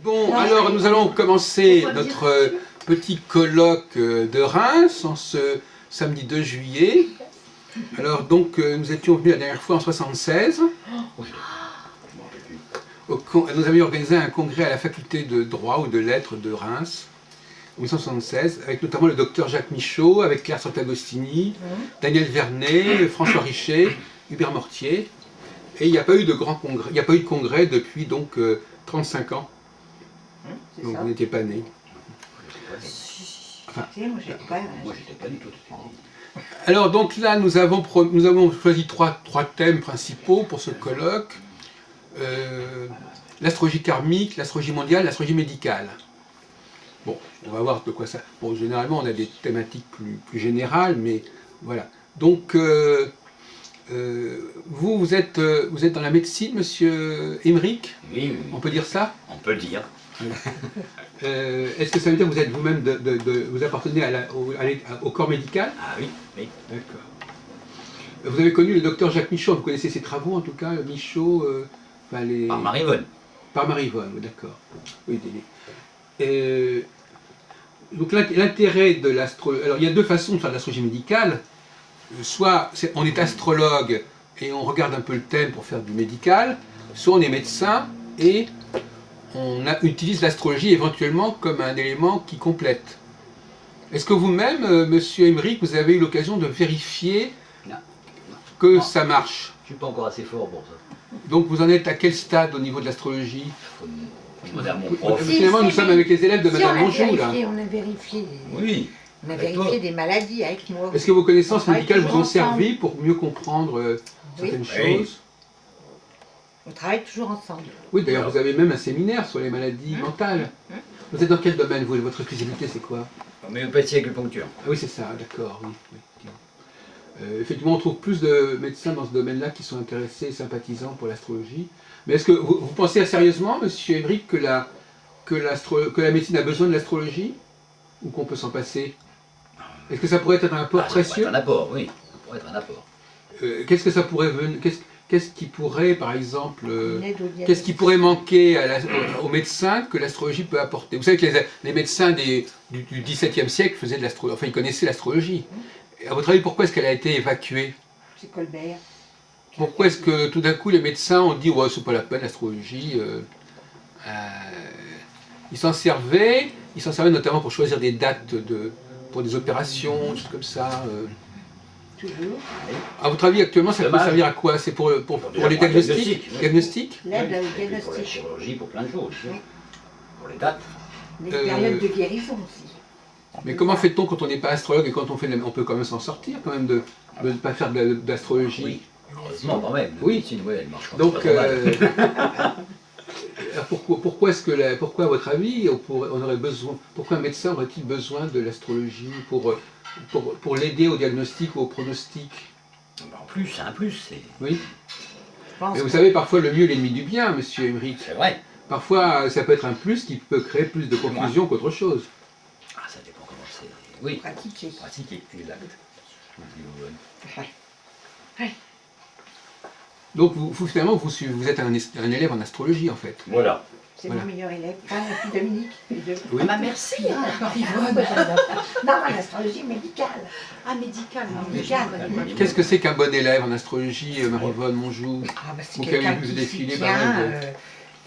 Bon, alors nous allons commencer notre petit colloque de Reims en ce samedi 2 juillet. Alors donc nous étions venus la dernière fois en 1976. Nous avions organisé un congrès à la faculté de droit ou de lettres de Reims en 1976, avec notamment le docteur Jacques Michaud, avec Claire Sant'Agostini, Daniel Vernet, François Richet, Hubert Mortier. Et il n'y a pas eu de grand congrès, il n'y a pas eu de congrès depuis donc 35 ans. Donc vous n'étiez pas né. Enfin, moi j'étais pas du tout. alors donc là nous avons choisi trois thèmes principaux pour ce colloque. L'astrologie karmique, l'astrologie mondiale, l'astrologie médicale. Bon, on va voir de quoi ça... Bon, généralement on a des thématiques plus générales, mais voilà. Donc vous êtes dans la médecine, monsieur Émeric? Oui, oui. On peut dire ça? On peut le dire. Est-ce que ça veut dire que vous êtes vous-même, vous appartenez au corps médical? Ah oui, oui. D'accord. Vous avez connu le docteur Jacques Michaud, vous connaissez ses travaux en tout cas, Michaud, Par Marivonne. Par Marivonne, oui, d'accord. Oui, donc l'intérêt de l'astrologie... Alors il y a deux façons de faire de l'astrologie médicale. Soit on est astrologue et on regarde un peu le thème pour faire du médical, soit on est médecin et on utilise l'astrologie éventuellement comme un élément qui complète. Est-ce que vous-même, monsieur Émeric, vous avez eu l'occasion de vérifier que ça marche? Je ne suis pas encore assez fort pour ça. Donc vous en êtes à quel stade au niveau de l'astrologie? Madame mon prof. Finalement, nous sommes avec les élèves de Madame Monjou, là. On a vérifié. Oui. On a vérifié des maladies avec moi. Est-ce que vos connaissances médicales vous ont servi pour mieux comprendre certaines choses? On travaille toujours ensemble. Oui, d'ailleurs, vous avez même un séminaire sur les maladies mentales. Vous êtes dans quel domaine, vous? Votre spécialité, c'est quoi? Homéopathie et acupuncture. Ah oui, c'est ça, d'accord, oui. Effectivement, on trouve plus de médecins dans ce domaine-là qui sont intéressés et sympathisants pour l'astrologie. Mais est-ce que vous pensez sérieusement, monsieur Émeric, que la médecine a besoin de l'astrologie? Ou qu'on peut s'en passer? Est-ce que ça pourrait être un apport précieux? Ça pourrait être un apport, oui. Ça pourrait être un apport. Qu'est-ce que ça pourrait venir? Qu'est-ce qui pourrait, par exemple, qu'est-ce qui pourrait manquer aux médecins que l'astrologie peut apporter? Vous savez que les médecins du XVIIe siècle faisaient de l'astrologie, enfin ils connaissaient l'astrologie. À votre avis, pourquoi est-ce qu'elle a été évacuée? C'est Colbert. Pourquoi est-ce que tout d'un coup les médecins ont dit ouais, c'est pas la peine l'astrologie? Ils s'en servaient notamment pour choisir des dates pour des opérations, des choses comme ça. Toujours. À votre avis, actuellement, ça peut servir à quoi? C'est pour les diagnostics? Diagnostics? L'aide à Pour la diagnostic. chirurgie, pour plein de choses. Oui. Pour les dates. Des périodes de guérison aussi. Mais comment fait-on quand on n'est pas astrologue et quand on peut quand même s'en sortir, quand même, de ne pas faire d'astrologie? Oui, heureusement quand même. Oui. Médecine, ouais, elle marche Donc, pas mal. pourquoi à votre avis, on aurait besoin, pourquoi un médecin aurait-il besoin de l'astrologie pour l'aider au diagnostic ou au pronostic? En plus, c'est un plus. Oui. Mais vous savez, parfois le mieux est l'ennemi du bien, monsieur Émeric. C'est vrai. Parfois, ça peut être un plus qui peut créer plus de confusion qu'autre chose. Ah, ça dépend comment c'est. Oui. Pratiquer. Pratiquer, exact. Ouais. Donc finalement, vous êtes un élève en astrologie en fait. Voilà. C'est Voilà. mon meilleur élève. Ah, et puis Dominique. Les deux. Oui. Ah bah merci, Marivonne. Non, l'astrologie médicale. Ah, médicale. Qu'est-ce que c'est qu'un bon élève en astrologie, Marivonne, Monjou? Ah, bah, c'est Vous qui avez quelqu'un vu qui défiler s'y pas mal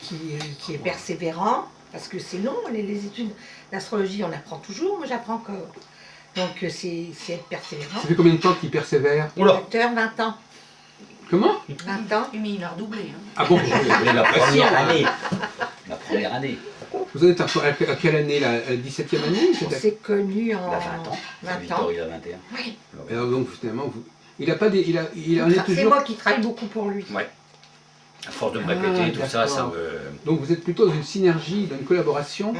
tient, qui est persévérant, parce que c'est long, les études d'astrologie, on apprend toujours, moi j'apprends encore. Donc c'est être persévérant. Ça fait combien de temps qu'il persévère? Oula. Docteur, 20 ans. Comment? 20 ans. Mais il a redoublé. Hein. Ah bon? La première année. La première année. Vous êtes à quelle année, la 17e année? On s'est connus en Il a 20 ans. 20 Victor, ans. il a 21. Oui. Alors donc finalement, il a pas des, il en est C'est toujours. moi qui travaille beaucoup pour lui. Ouais. À force de me répéter, tout ça, ça d'accord. me... Donc vous êtes plutôt dans une synergie, dans une collaboration.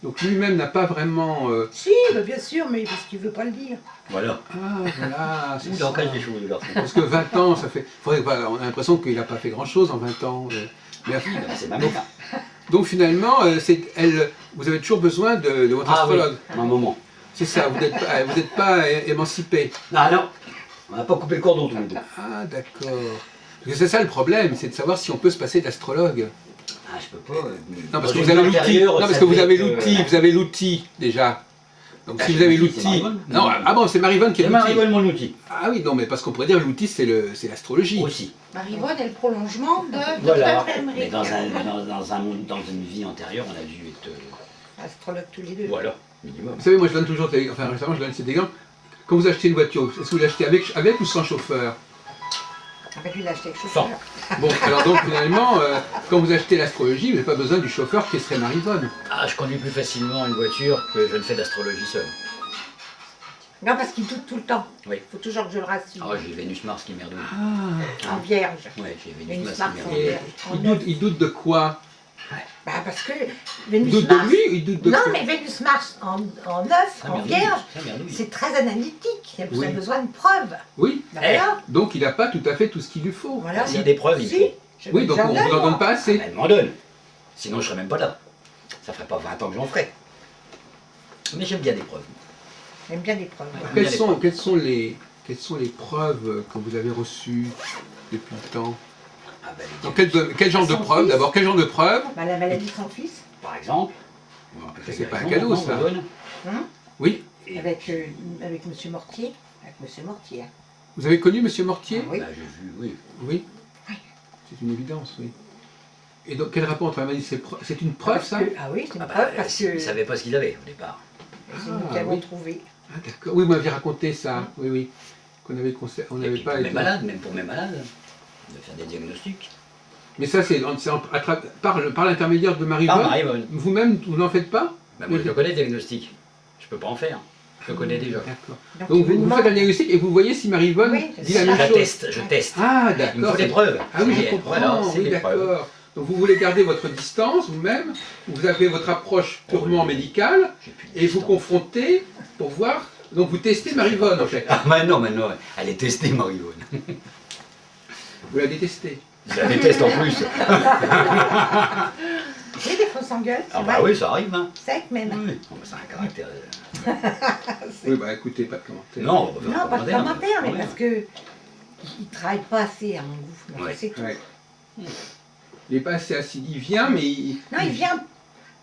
Donc lui-même n'a pas vraiment. Si, bah, bien sûr, mais parce qu'il ne veut pas le dire. Voilà. Ah voilà. c'est Il ça. en cache des choses, le garçon. Parce que 20 ans, ça fait. On a l'impression qu'il n'a pas fait grand-chose en 20 ans. Mais C'est ma mère. donc finalement, vous avez toujours besoin de votre astrologue. Un moment. C'est ça, vous n'êtes pas émancipé. Ah non, on n'a pas coupé le cordon tous les deux. Ah d'accord. Parce que c'est ça le problème, c'est de savoir si on peut se passer d'astrologue. Ah, je peux pas. Non, parce que vous avez l'outil. Non, parce que vous avez l'outil. Vous avez l'outil déjà. Donc si vous avez l'outil. Non, ah bon, c'est Marivonne qui a C'est l'outil. Marivonne mon outil. Ah oui, non, mais parce qu'on pourrait dire l'outil, c'est l'astrologie. Aussi. Marivonne est le prolongement de Voilà. Dr. Emery. Mais dans une vie antérieure, on a dû être. Astrologue tous les deux. Voilà, minimum. Vous savez, moi je donne toujours, enfin récemment je donne cet exemple. Quand vous achetez une voiture, est-ce que vous l'achetez avec ou sans chauffeur? Avec lui, l'acheter avec chauffeur. Bon, alors donc finalement, quand vous achetez l'astrologie, vous n'avez pas besoin du chauffeur qui serait Marivonne. Ah, je conduis plus facilement une voiture que je ne fais d'astrologie seul. Non, parce qu'il doute tout le temps. Oui. Il faut toujours que je le rassure. Ah, j'ai Vénus-Mars qui merdouille. Ah. En vierge. Ouais, j'ai Vénus Vénus-Mars Mars qui en merdouille. vierge. En Il neuf. doute de quoi? Bah, parce que Il Vénus doute de Mars. lui ou il doute de Non, quoi? mais Vénus Mars en neuf, Ça en merdouille, vierge, ça merdouille. c'est très analytique. Il y a Oui. besoin de preuves. Oui, D'accord donc il n'a pas tout à fait tout ce qu'il lui faut. Voilà. S'il y a des preuves, il Si. faut. Je Oui, donc on ne vous en donne pas Ah, assez. bah, elle m'en donne. Sinon, je serais même pas là. Ça ferait pas 20 ans que j'en ferais. Mais j'aime bien des preuves. J'aime bien des preuves. Ouais. Quelles sont les preuves que vous avez reçues depuis le temps? Ah, bah, les Donc, diagnostics, quel genre de Son preuves? fils. D'abord, quel genre de preuves? Bah, la maladie de son fils, par exemple. C'est pas un cadeau, ça. hein, Oui. Et avec M. Mortier. Avec M. Mortier. hein. Vous avez connu Monsieur Mortier? Ah oui. bah, j'ai vu, oui. Oui. Oui. C'est une évidence, oui. Et donc, quel rapport entre la maladie? C'est une preuve, Parce ça? que- Ah oui, c'est une Ah, bah, preuve parce que il savait pas ce qu'il avait au départ. c'est nous Ah, qui l'avons oui. trouvé. Ah, d'accord. Oui, vous m'aviez raconté ça. Oui, oui. On Et n'avait puis pas pour mes été. malades, même pour mes malades, de faire des diagnostics. Mais ça, c'est par l'intermédiaire de Par Marivonne. Marivonne. Vous-même, vous n'en faites pas? Bah, moi, je connais le diagnostic. Je peux pas en faire. Je le connais déjà. D'accord. Donc, vous faites un diagnostic et vous voyez si Marivonne Oui, dit la Je même chose. teste, je teste. Ah, Il me d'accord. faut des preuves. Ah oui, je Et comprends. Voilà, c'est Oui, des preuves. d'accord. Donc, vous voulez garder votre distance vous-même, vous avez votre approche purement oui. médicale J'ai plus de et vous distance. confrontez pour voir. Donc, vous testez Marivonne, en fait. Ah, maintenant, elle est testée, Marivonne. Vous la détestez. Je la déteste en plus. Oui, des fois on s'engueule, c'est Ah, bah vrai. oui, ça arrive, hein. Sec même. Oui. Bon, bah, c'est un caractère. Oui, bah écoutez, pas de commentaire. Non, on va faire Non, pas de commentaire, mais ouais. parce que il travaille pas assez à mon goût. Donc, Ouais. c'est tout. Ouais. Il n'est pas assez assis. Il vient, mais Non, il vient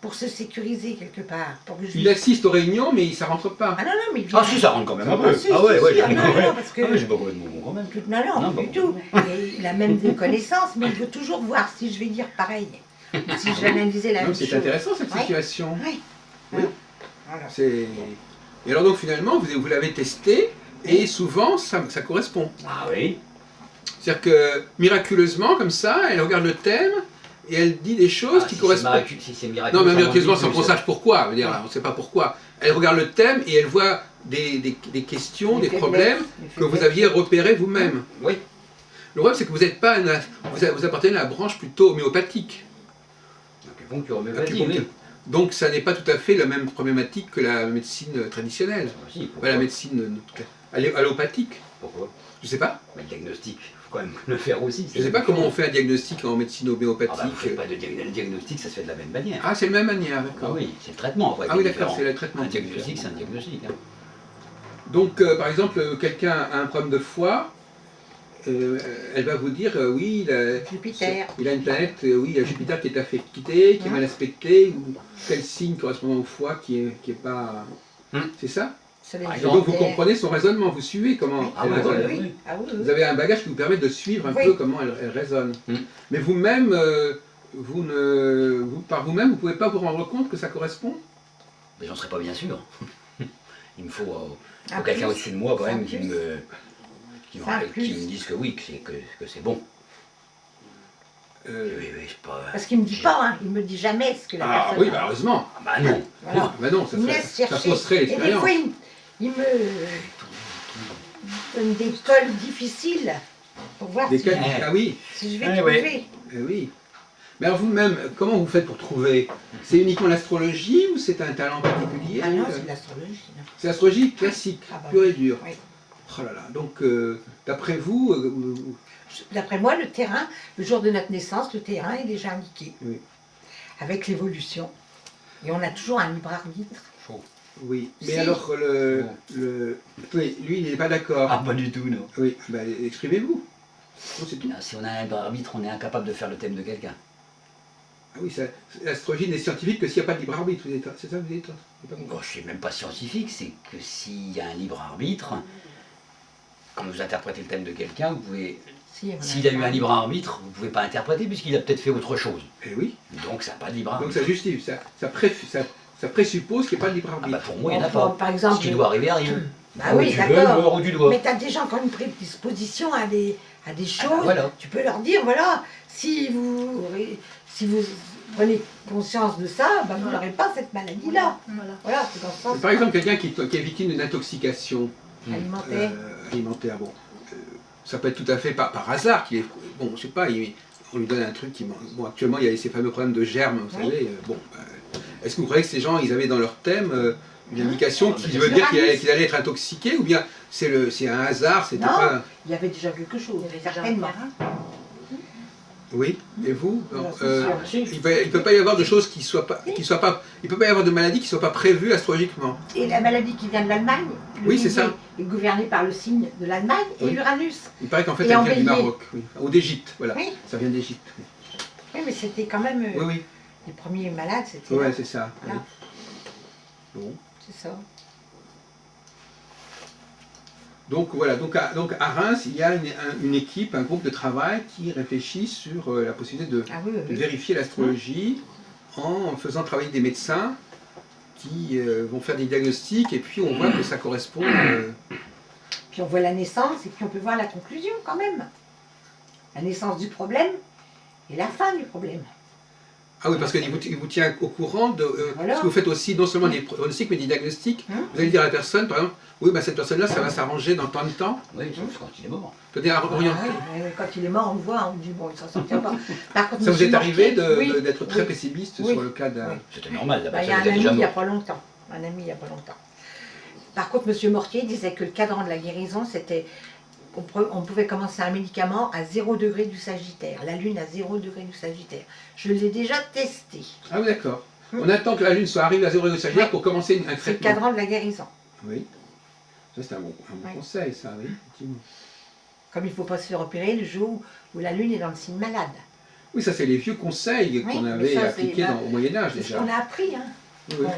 pour se sécuriser quelque part. Pour que je... il assiste aux réunions, mais ça rentre pas. Ah non, non, mais il vient. Ah si, ça rentre quand même un peu. Si, Ah si, ouais, si, ouais, ah non, non, parce que... Ah ouais, j'ai pas complètement bon quand même. Non, non, Non, pas bon. du tout. Et il a même des connaissances, mais il veut toujours voir si je vais dire pareil. Ou si je vais analyser la Non, même c'est chose. intéressant cette Ouais. situation. Oui. Oui. Voilà. Et alors donc finalement, vous l'avez testé et souvent ça correspond. Ah oui. C'est-à-dire que miraculeusement, comme ça, elle regarde le thème et elle dit des choses Ah, qui si correspondent. Si c'est miraculeux. Non, mais ça miraculeusement, m'en dit sans qu'on plus. sache pourquoi. Dire, on ne sait pas pourquoi. Elle regarde le thème et elle voit des questions, des faiblesses, problèmes des que vous faiblesses. aviez repérés vous-même. Oui. Le problème, c'est que vous n'êtes pas vous appartenez à la branche plutôt homéopathique. Acupuncture, mais Acupuncture. oui. Donc ça n'est pas tout à fait la même problématique que la médecine traditionnelle. Ah, si, pourquoi Pas la médecine allopathique. Pourquoi Je sais pas. Mais le diagnostic, il faut quand même le faire aussi. Je sais pas comment on fait un diagnostic en médecine Ah bah, vous homéopathique. faites pas de le diagnostic, ça se fait de la même manière. Ah, c'est la même manière, Ah d'accord. oui, c'est le traitement après. Ah oui, qui est d'accord, différent. c'est le traitement. Un diagnostic, c'est un diagnostic. Hein. Donc, par exemple, quelqu'un a un problème de foie, elle va vous dire, oui, Jupiter. il a une planète, oui, il y a Jupiter qui est affecté, qui est mal aspecté, ou quel signe correspondant au foie qui est pas... C'est ça? Soleil Par Et exemple, donc vous comprenez son raisonnement, vous suivez comment Ah elle oui, raisonne. oui. Oui. Ah oui, oui. Vous avez un bagage qui vous permet de suivre un Oui. peu comment elle raisonne. Mm. Mais vous-même, par vous-même, vous ne pouvez pas vous rendre compte que ça correspond? Mais j'en serais pas bien sûr. Il me faut, Un quelqu'un plus. au-dessus de moi quand C'est un même qui plus. me C'est un rappelle, qui plus. me dise que oui, que c'est bon. Euh, Oui, oui, c'est pas... Parce qu'il me dit pas, hein. Il me dit jamais ce que la Ah personne oui, a. bah heureusement. Ah bah non. Voilà. Bah non, ça, Il me serait- laisse ça chercher. fausserait Et des l'expérience. fois, il me donne des cols difficiles pour voir Des si, cas- Ouais. Ah oui, si je vais Ouais, trouver. ouais. oui. Mais alors vous-même, comment vous faites pour trouver? C'est uniquement l'astrologie ou c'est un talent particulier? Ah non, c'est de l'astrologie. non. C'est l'astrologie classique, Ah bah pure oui. et dure. Oui. Oh là là, donc d'après vous, D'après moi, le terrain, le jour de notre naissance, le terrain est déjà indiqué. Oui. Avec l'évolution. Et on a toujours un libre arbitre. oui. Mais Si. alors, oui, lui, il n'est pas d'accord. Ah pas du tout, non. Oui, bah, exprimez-vous. Non, c'est tout. Si on a un arbitre, on est incapable de faire le thème de quelqu'un. Ah oui, l'astrologie n'est scientifique que s'il n'y a pas de libre arbitre, c'est ça que vous dites? Bon, je ne suis même pas scientifique, c'est que s'il y a un libre arbitre, quand vous interprétez le thème de quelqu'un, vous pouvez. Si, voilà. S'il a eu un libre arbitre, vous ne pouvez pas interpréter puisqu'il a peut-être fait autre chose. Eh oui. Donc ça n'a pas de libre Donc arbitre. ça justifie, ça présuppose qu'il n'y a pas de libre Ah arbitre. bah pour moi, il n'y en a pas. Par exemple, Ce qui doit arriver, arrive. bah oui, Tu veux, d'accord. l'heure où tu dois. Mais tu as déjà quand une prédisposition à des choses. bah voilà. Tu peux leur dire, voilà, si vous prenez conscience de ça, bah, vous n'aurez pas cette maladie-là. Voilà, c'est dans ce sens Par exemple, quelqu'un qui est victime d'une intoxication alimentaire. bon, ça peut être tout à fait par hasard qu'il est. Bon, je sais pas, on lui donne un truc qui. Bon, actuellement, il y a ces fameux problèmes de germes, vous savez. Bon, est-ce que vous croyez que ces gens, ils avaient dans leur thème une indication qui veut dire qu'ils allaient être intoxiqués, ou bien c'est un hasard, c'était Non. pas. Il y avait déjà quelque chose, Il y avait déjà certainement. un terrain. Oui, et vous? Voilà, c'est sûr. Il ne peut pas y avoir de choses qui soient pas. Il peut pas y avoir de maladies qui ne soient pas prévues astrologiquement. Et la maladie qui vient de l'Allemagne, Oui, c'est ça. est gouvernée par le signe de l'Allemagne et Oui. Uranus. Il paraît qu'en fait, Et elle en vient du bélier. Maroc, oui. Ou d'Égypte, voilà. Oui. Ça vient d'Égypte. Oui, Oui, mais c'était quand même oui. les premiers malades, c'était Ouais, là. c'est ça. Voilà. Oui. Bon. C'est ça. Donc voilà, donc à Reims, il y a une équipe, un groupe de travail qui réfléchit sur la possibilité de Ah oui, oui, de oui. vérifier l'astrologie en faisant travailler des médecins qui vont faire des diagnostics et puis on voit que ça correspond. Puis on voit la naissance et puis on peut voir la conclusion quand même. La naissance du problème et la fin du problème. Ah oui, parce qu'il vous tient au courant de Voilà. ce que vous faites aussi, non seulement des pronostics mais des diagnostics. Hum. Vous allez dire à la personne, par exemple, oui, bah, cette personne-là, ça va s'arranger dans tant de temps. Oui, sauf quand il est mort. C'est-à-dire Ah orienter. ouais, quand il est mort, on le voit, on dit bon, il s'en sortira pas. Par contre, Ça vous monsieur est arrivé Mortier, oui, d'être très oui. pessimiste Oui. sur le cas d'un. Oui. C'était normal, la Bah, il y a personne un était déjà ami il n'y a morte. pas longtemps. Un ami il n'y a pas longtemps. Par contre, monsieur Mortier disait que le cadran de la guérison, c'était. On pouvait commencer un médicament à 0 degré du Sagittaire, la Lune à 0 degré du Sagittaire. Je l'ai déjà testé. Ah oui, d'accord. Hum. On attend que la Lune soit arrivée à 0 degré Sagittaire Oui. pour commencer un C'est le traitement. cadran de la guérison. Oui. Ça, c'est un bon Oui. conseil, ça, oui, effectivement. Comme il ne faut pas se faire opérer le jour où la Lune est dans le signe malade. Oui, ça, c'est les vieux conseils qu'on mais avait ça, c'est- appliqués bah, au Moyen-Âge, C'est ce déjà. qu'on a appris. Hein. Oui, oui. Bon,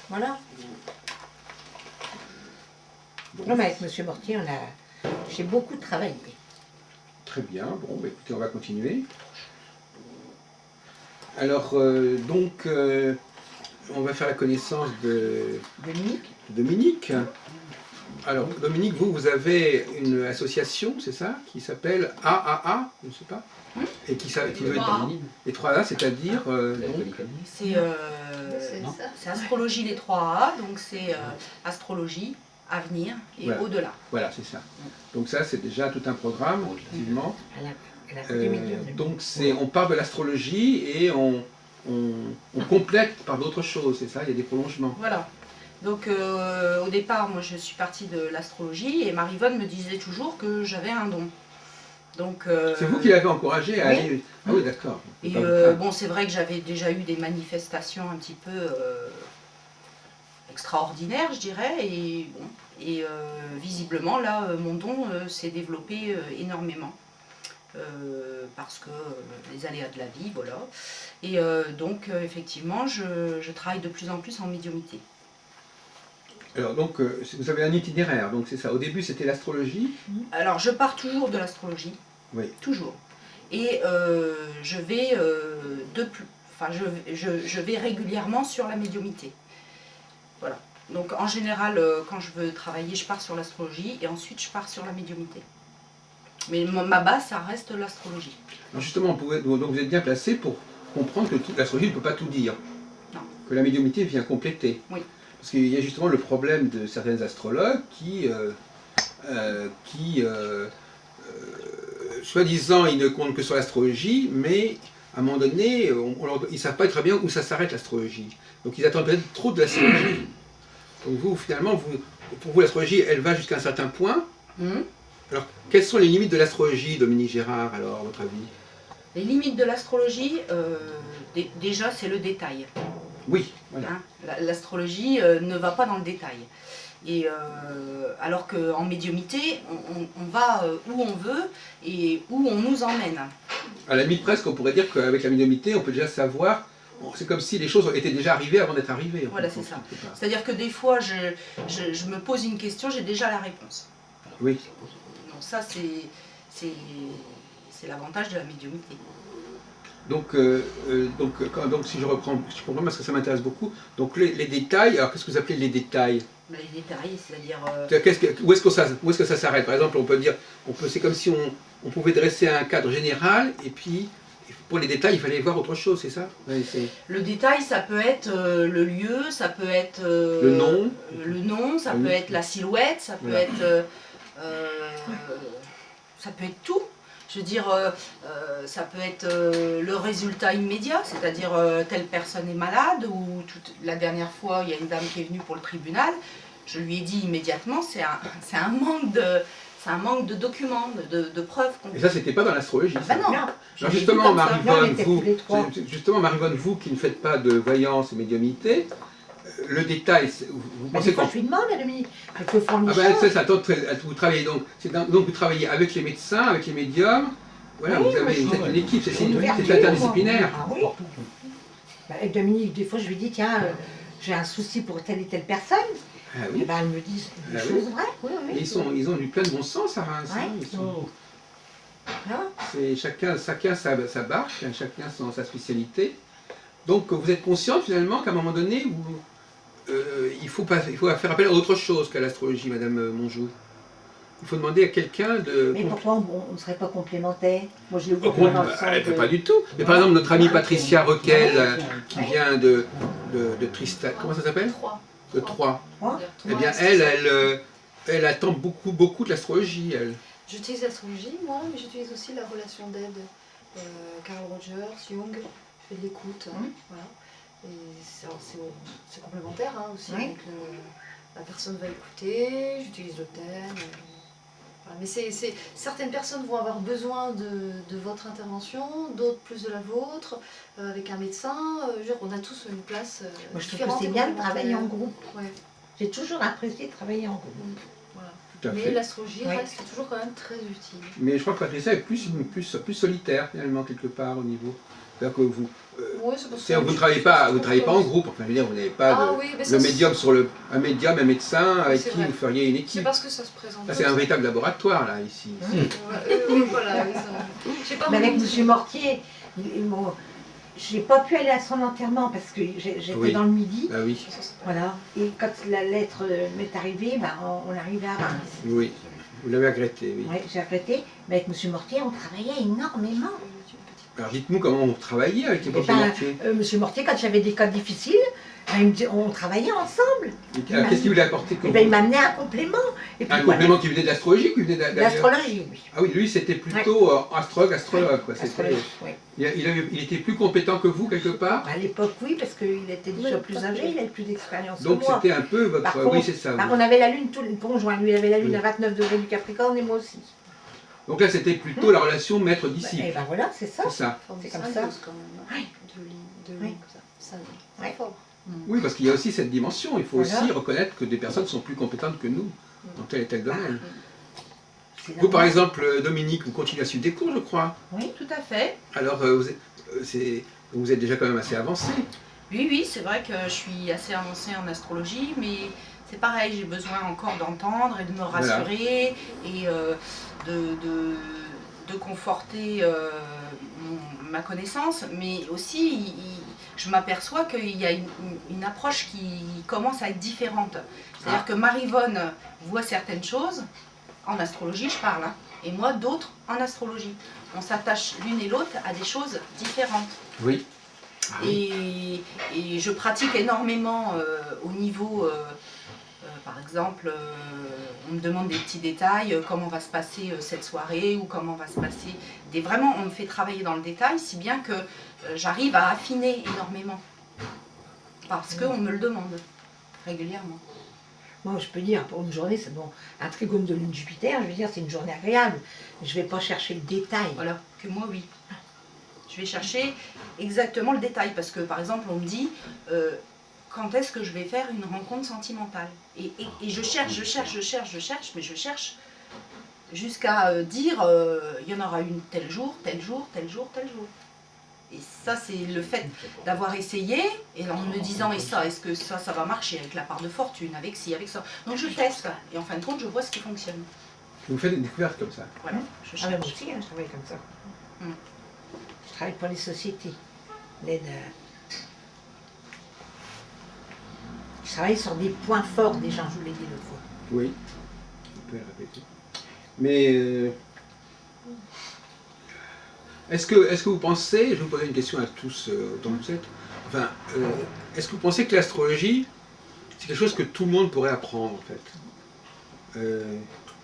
voilà. Bon. Non, mais avec monsieur Mortier, j'ai beaucoup travaillé. Très bien. Bon, bah, écoutez, on va continuer. Alors, on va faire la connaissance de Dominique, Dominique. Alors, Dominique, vous avez une association, c'est ça, qui s'appelle AAA, je ne sais pas, et qui veut être... Les 3A, c'est-à-dire... donc, C'est Non. c'est astrologie les 3A, donc c'est astrologie, avenir et Voilà. au-delà. voilà, c'est ça. Donc ça, c'est déjà tout un programme, effectivement. elle a fait des médiums. Donc on part de l'astrologie et on complète par d'autres choses, c'est ça, il y a des prolongements. Voilà. Donc au départ, moi je suis partie de l'astrologie et Marivonne me disait toujours que j'avais un don. Donc, C'est vous qui l'avez encouragé à oui. aller... Ah oui, d'accord. Et bon, c'est vrai que j'avais déjà eu des manifestations un petit peu extraordinaires, je dirais, et bon, et visiblement là, mon don s'est développé énormément parce que les aléas de la vie, voilà. Et donc effectivement, je travaille de plus en plus en médiumnité. Alors donc, vous avez un itinéraire, donc c'est ça. Au début, c'était l'astrologie. Alors je pars toujours de l'astrologie, Oui. toujours, et je vais je vais régulièrement sur la médiumité. Voilà. Donc en général, quand je veux travailler, je pars sur l'astrologie et ensuite je pars sur la médiumité. Mais ma base, ça reste l'astrologie. Alors justement, donc vous êtes bien placé pour comprendre que l'astrologie ne peut pas tout dire. Non. Que la médiumnité vient compléter. Oui. Parce qu'il y a justement le problème de certains astrologues qui soi-disant, ils ne comptent que sur l'astrologie, mais à un moment donné, ils ne savent pas très bien où ça s'arrête l'astrologie. Donc ils attendent peut-être trop de l'astrologie. Donc vous, finalement, pour vous, l'astrologie, elle va jusqu'à un certain point. Alors, quelles sont les limites de l'astrologie, Dominique Gérard, alors, à votre avis? Les limites de l'astrologie, déjà, c'est le détail. Oui, voilà. Hein. L'astrologie ne va pas dans le détail. Et alors qu'en médiumnité, on va où on veut et où on nous emmène. À la limite, presque, on pourrait dire qu'avec la médiumnité, on peut déjà savoir. C'est comme si les choses étaient déjà arrivées avant d'être arrivées. Voilà, c'est ça. C'est-à-dire que des fois, je me pose une question, j'ai déjà la réponse. Oui. Donc ça, c'est l'avantage de la médiumnité. Donc si je reprends, je comprends parce que ça m'intéresse beaucoup. Donc les détails, alors qu'est-ce que vous appelez les détails? Les détails, c'est-à-dire... Où est-ce que ça s'arrête? Par exemple, on peut dire, c'est comme si on pouvait dresser un cadre général, et puis pour les détails, il fallait voir autre chose, c'est ça? Ouais, le détail, ça peut être le lieu, ça peut être le nom, ça peut être la silhouette, ça peut être tout. Je veux dire, ça peut être le résultat immédiat, c'est-à-dire telle personne est malade, ou la dernière fois, il y a une dame qui est venue pour le tribunal, je lui ai dit immédiatement, c'est un manque de documents, de preuves. Et ça, c'était pas dans l'astrologie. Ben non. Alors justement, Maryvonne, vous qui ne faites pas de voyance et médiumnité, le détail, vous pensez que je lui demande à Dominique, quelquefois on c'est ça, vous travaillez donc vous travaillez avec les médecins, avec les médiums, voilà, oui, vous êtes une équipe, c'est interdisciplinaire. Ah oui. Avec Dominique, des fois je lui dis, tiens, j'ai un souci pour telle et telle personne. Ah oui. Et ben, elle me dit des choses vraies. Oui, oui. Et ils ont du plein de bon sens à Reims. C'est chacun sa barque, chacun sa spécialité. Donc vous êtes consciente finalement qu'à un moment donné, il faut faire appel à autre chose qu'à l'astrologie, Madame Monjou. Il faut demander à quelqu'un de... Mais pourquoi on ne serait pas complémentaires? Moi je le vois dans le sens de... Pas du tout. Mais par exemple, notre amie Patricia Requel, qui vient de Tristan... Comment ça s'appelle? De Troyes. Eh bien, elle attend beaucoup de l'astrologie, elle. J'utilise l'astrologie, moi, mais j'utilise aussi la relation d'aide. Carl Rogers, Jung, je fais de l'écoute. Voilà. Et c'est complémentaire aussi. Avec la personne va écouter, j'utilise le thème. Voilà. Mais certaines personnes vont avoir besoin de votre intervention, d'autres plus de la vôtre, avec un médecin. On a tous une place. Moi je trouve que c'est bien de travailler en groupe. Ouais. J'ai toujours apprécié de travailler en groupe. Voilà. Mais l'astrologie reste toujours quand même très utile. Mais je crois que Patricia est plus solitaire finalement quelque part au niveau. C'est-à-dire que vous ne travaillez pas en groupe. Enfin, je veux dire, vous n'avez pas un médium, un médecin avec qui vous feriez une équipe. C'est parce que ça se présente. C'est un véritable laboratoire là ici. Voilà. Mais avec M. Mortier, je n'ai pas pu aller à son enterrement parce que j'étais dans le Midi. Ah oui. Voilà. Et quand la lettre m'est arrivée, on arrivait à Reims. Oui, vous l'avez regretté, oui. Oui, j'ai regretté. Mais avec M. Mortier, on travaillait énormément. Alors dites-nous comment on travaillait avec les Mortier. M. Mortier, quand j'avais des cas difficiles, on travaillait ensemble. Qu'est-ce qu'il vous a apporté comme... Il m'amenait un complément. Et puis, un complément qui venait de l'astrologie ou qui venait d'astrologie, oui. Ah oui, lui c'était plutôt astrologue. Quoi. Oui. Il était plus compétent que vous quelque part? À l'époque, oui, parce qu'il était déjà plus âgé, il avait plus d'expérience. Donc c'était un peu votre... Oui, c'est ça. On avait la lune, tous les conjoints. Lui, il avait la lune à 29 degrés du Capricorne et moi aussi. Donc là, c'était plutôt la relation maître-disciple. Et ben voilà, c'est ça. C'est ça. C'est comme ça. Oui, parce qu'il y a aussi cette dimension. Il faut aussi reconnaître que des personnes sont plus compétentes que nous dans tel et tel domaine. Vous, par exemple, Dominique, vous continuez à suivre des cours, je crois. Oui, tout à fait. Alors, vous êtes déjà quand même assez avancé. Oui, c'est vrai que je suis assez avancée en astrologie, mais c'est pareil, j'ai besoin encore d'entendre et de me rassurer et de conforter ma connaissance, mais aussi je m'aperçois qu'il y a une approche qui commence à être différente. C'est-à-dire que Maryvonne voit certaines choses, en astrologie je parle, et moi d'autres en astrologie. On s'attache l'une et l'autre à des choses différentes. Oui. Et je pratique énormément au niveau, par exemple, on me demande des petits détails, comment va se passer cette soirée ou comment va se passer. Vraiment, on me fait travailler dans le détail, si bien que j'arrive à affiner énormément. Parce qu'on me le demande régulièrement. Moi, je peux dire, pour une journée, c'est bon, un trigone de lune Jupiter, je veux dire, c'est une journée agréable. Je ne vais pas chercher le détail. Voilà, que moi, oui. Je vais chercher exactement le détail, parce que, par exemple, on me dit, quand est-ce que je vais faire une rencontre sentimentale. Et je cherche, mais je cherche jusqu'à dire, il y en aura une tel jour, tel jour, tel jour, tel jour. Et ça, c'est le fait d'avoir essayé, et en me disant, est-ce que ça va marcher avec la part de fortune, avec ci, avec ça. Donc je teste, et en fin de compte, je vois ce qui fonctionne. Vous faites des découvertes comme ça. Voilà, je Ah, cherche. mais moi aussi, je travaille comme ça. Je travaille pour les sociétés. L'aide. Je travaille sur des points forts des gens, je vous l'ai dit l'autre fois. Oui, vous pouvez le répéter. Mais est-ce que vous pensez, je vais vous poser une question à tous autant que vous êtes, enfin, est-ce que vous pensez que l'astrologie, c'est quelque chose que tout le monde pourrait apprendre en fait?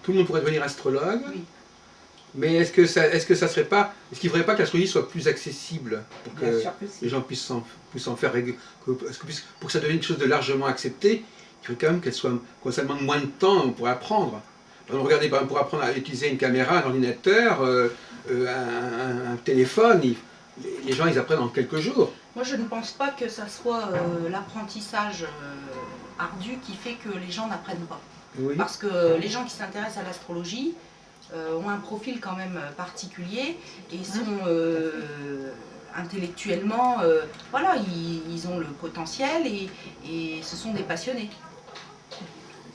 Tout le monde pourrait devenir astrologue, Oui. mais est-ce qu'il ne faudrait pas que l'astrologie soit plus accessible pour Bien que sûr que si. les gens puissent en faire, pour que ça devienne quelque chose de largement accepté, il faudrait quand même qu'on ça demande moins de temps pour apprendre. Par exemple, regardez, par exemple, pour apprendre à utiliser une caméra, un ordinateur, un téléphone, les gens ils apprennent en quelques jours. Moi, je ne pense pas que ça soit l'apprentissage ardu qui fait que les gens n'apprennent pas. Oui. Parce que les gens qui s'intéressent à l'astrologie ont un profil quand même particulier et sont intellectuellement, voilà, ils ont le potentiel et ce sont des passionnés.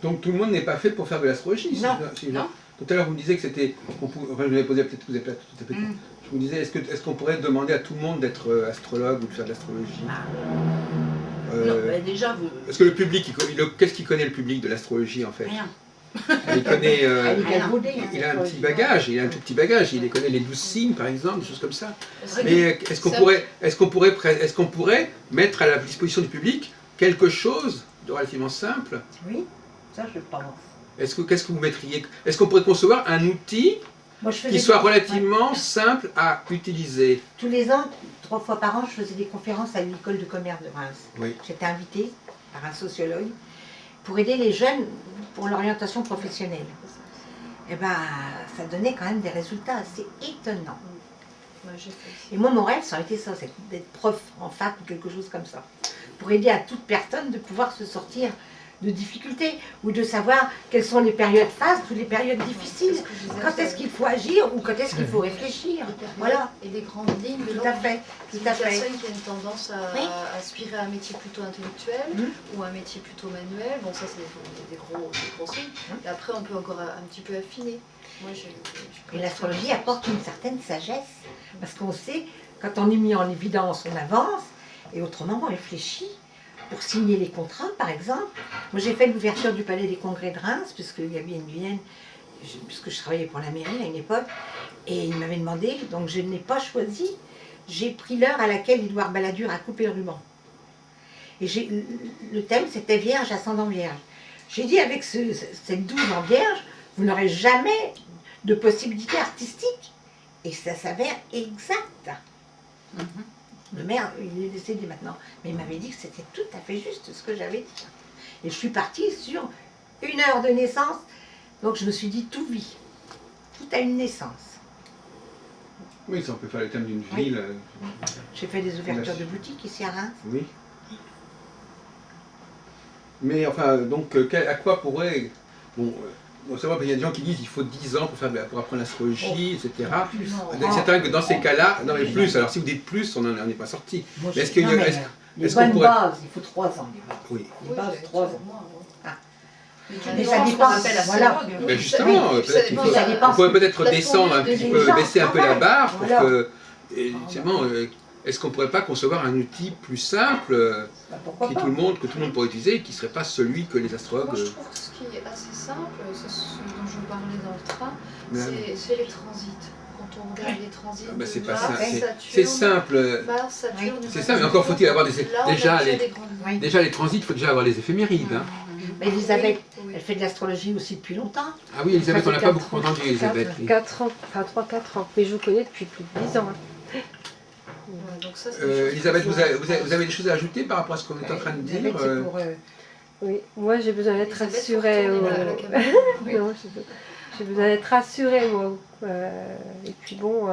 Donc tout le monde n'est pas fait pour faire de l'astrologie. Non, non. Tout à l'heure vous me disiez que c'était, enfin je vous avais posé, peut-être que vous n'avez pas tout à fait. Je vous disais, est-ce qu'on pourrait demander à tout le monde d'être astrologue ou de faire de l'astrologie? Non, bah déjà, Est-ce que le public, qu'est-ce qu'il connaît le public de l'astrologie en fait? rien. Il connaît, il a un petit bagage, il a un tout petit bagage, il connaît les 12 signes par exemple, des choses comme ça. Mais est-ce qu'on pourrait mettre à la disposition du public quelque chose de relativement simple? Oui, ça je pense. Qu'est-ce que vous mettriez? Est-ce qu'on pourrait concevoir un outil Moi, je faisais qui soit des- relativement simple à utiliser? Tous les ans, 3 fois par an, je faisais des conférences à l'école de commerce de Reims. Oui. J'étais invitée par un sociologue pour aider les jeunes pour l'orientation professionnelle. Et ben, ça donnait quand même des résultats assez étonnants. Moi, j'ai fait aussi. Et moi, mon rêve, ça aurait été ça, c'est d'être prof en fac ou quelque chose comme ça. Pour aider à toute personne de pouvoir se sortir de difficultés ou de savoir quelles sont les périodes fastes ou les périodes difficiles. C'est ce que je disais, Quand est-ce qu'il faut agir ou quand est-ce qu'il faut réfléchir. Voilà, Et des grandes lignes de tout à fait, tout Une à fait. personne qui a une tendance à Oui. aspirer à un métier plutôt intellectuel ou un métier plutôt manuel, bon ça c'est des gros signes. Et après on peut encore un petit peu affiner. Moi, Et l'astrologie apporte une certaine sagesse, parce qu'on sait, quand on est mis en évidence, on avance, et autrement on réfléchit. Pour signer les contrats, par exemple, moi j'ai fait l'ouverture du Palais des Congrès de Reims, puisqu'il y avait une Vienne, puisque je travaillais pour la mairie à une époque, et il m'avait demandé, donc je ne l'ai pas choisi, j'ai pris l'heure à laquelle Édouard Balladur a coupé le ruban. Et le thème c'était Vierge, ascendant Vierge. J'ai dit, avec cette 12 en Vierge, vous n'aurez jamais de possibilité artistique. Et ça s'avère exact. Le maire, il est décédé maintenant, mais il m'avait dit que c'était tout à fait juste ce que j'avais dit. Et je suis partie sur 1 heure de naissance, donc je me suis dit tout vit. Tout a une naissance. Oui, ça on peut faire le thème d'une Oui. ville. J'ai fait des ouvertures de boutiques ici à Reims. Oui. Mais enfin, donc, à quoi pourrait... Bon, c'est vrai qu'il y a des gens qui disent qu'il faut 10 ans pour apprendre l'astrologie, etc. C'est vrai que dans ces cas-là, non mais plus, alors si vous dites plus, on n'en est pas sorti. Moi, Mais est-ce qu'il y a- non, mais, est-ce- les est-ce qu'on bonnes pourrait- bases, il faut 3 ans. Oui. Les bases, 3 ans. Mais ça ça dépend, qu'on appelle voilà. astrologue. Ben justement, Oui, peut-être qu'il ça faut- dépend, ça dépend. on pourrait peut-être La descendre un tournure petit des peu, gens, baisser un peu la travail. barre pour Voilà. que, effectivement, est-ce qu'on ne pourrait pas concevoir un outil plus simple Bah, pourquoi que pas. tout le monde pourrait utiliser et qui ne serait pas celui que les astrologues... Moi, je trouve que ce qui est assez simple, c'est ce dont je parlais dans le train, Mais- c'est les transits. Quand on regarde les transits Ah bah, c'est de pas Mars, simple, c'est Saturne, simple. Mars, Saturne, C'est ça, mais encore faut-il avoir des... Là, on a Déjà, des grandes lignes. Oui. déjà les transits, il faut déjà avoir les éphémérides. Hein. Mais Elisabeth, Oui. elle fait de l'astrologie aussi depuis longtemps. Ah oui, Elisabeth, Ça on n'a fait pas 4 beaucoup entendu, Elisabeth. oui. 4 ans, enfin 3-4 ans. Mais je vous connais depuis plus de 10 ans. Hein. Ouais, donc ça, c'est des choses Elisabeth, qui vous sont- avez des choses à ajouter par rapport à ce qu'on est en train de dire Elisabeth, c'est pour, Oui, moi j'ai besoin d'être Elisabeth, rassurée. faut retourner la caméra. Non, j'ai besoin d'être rassurée, moi. Et puis bon,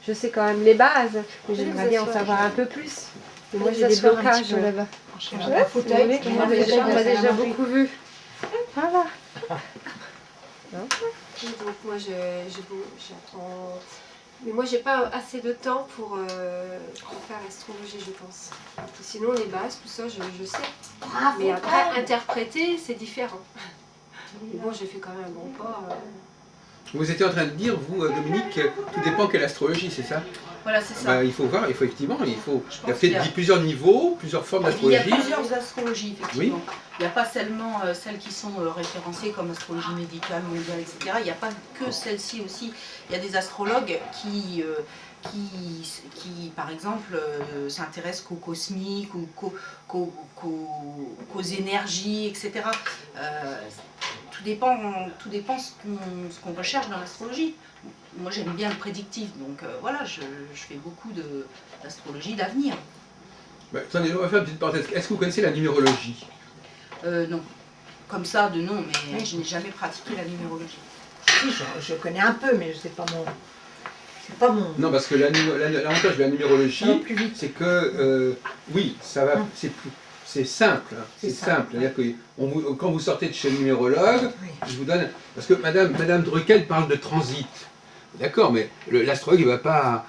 je sais quand même les bases, mais Allez, j'aimerais vous bien en asseoir, savoir je- un peu plus. Et moi Allez, j'ai vous des asseoir un blocages petit peu. là-bas. cherche Ouais, un si vous fauteuil. voulez, Parce que on moi, a le déjà, fauteuil, on a c'est déjà un peu- beaucoup vu. Voilà. Donc moi j'apprends. Mais moi j'ai pas assez de temps pour faire l'astrologie, je pense. Sinon les bases, tout ça, je sais. Bravo, Mais après bravo. interpréter, c'est différent. Mais bon, j'ai fait quand même un bon pas. Vous étiez en train de dire, vous, Dominique, que tout dépend quelle astrologie, c'est ça? Voilà, c'est ça. Ben, il faut voir, effectivement, il y a pense qu'il y peut-être a- plusieurs niveaux, plusieurs formes Il y a d'astrologie. plusieurs astrologies, effectivement. Il n'y a pas seulement celles qui sont référencées comme astrologie médicale, mondiale, etc. Il n'y a pas que celles-ci aussi. Il y a des astrologues qui par exemple, s'intéressent qu'au cosmique ou qu'aux énergies, etc. Tout dépend ce qu'on recherche dans l'astrologie. Moi, j'aime bien le prédictif, donc voilà, je fais beaucoup d'astrologie d'avenir. Ben, attendez, on va faire une petite parenthèse. Est-ce que vous connaissez la numérologie? Non, comme ça, de nom, mais Oui. je n'ai jamais pratiqué la numérologie. Si, je connais un peu, mais c'est pas mon. C'est pas mon. Non, parce que l'avantage de la Ça va numérologie, plus vite. c'est que, oui, ça va, c'est simple. Hein, C'est c'est simple, simple. C'est-à-dire que quand vous sortez de chez le numérologue, Oui. je vous donne. Parce que Madame Druckel parle de transit. D'accord, mais l'astrologue, il ne va pas.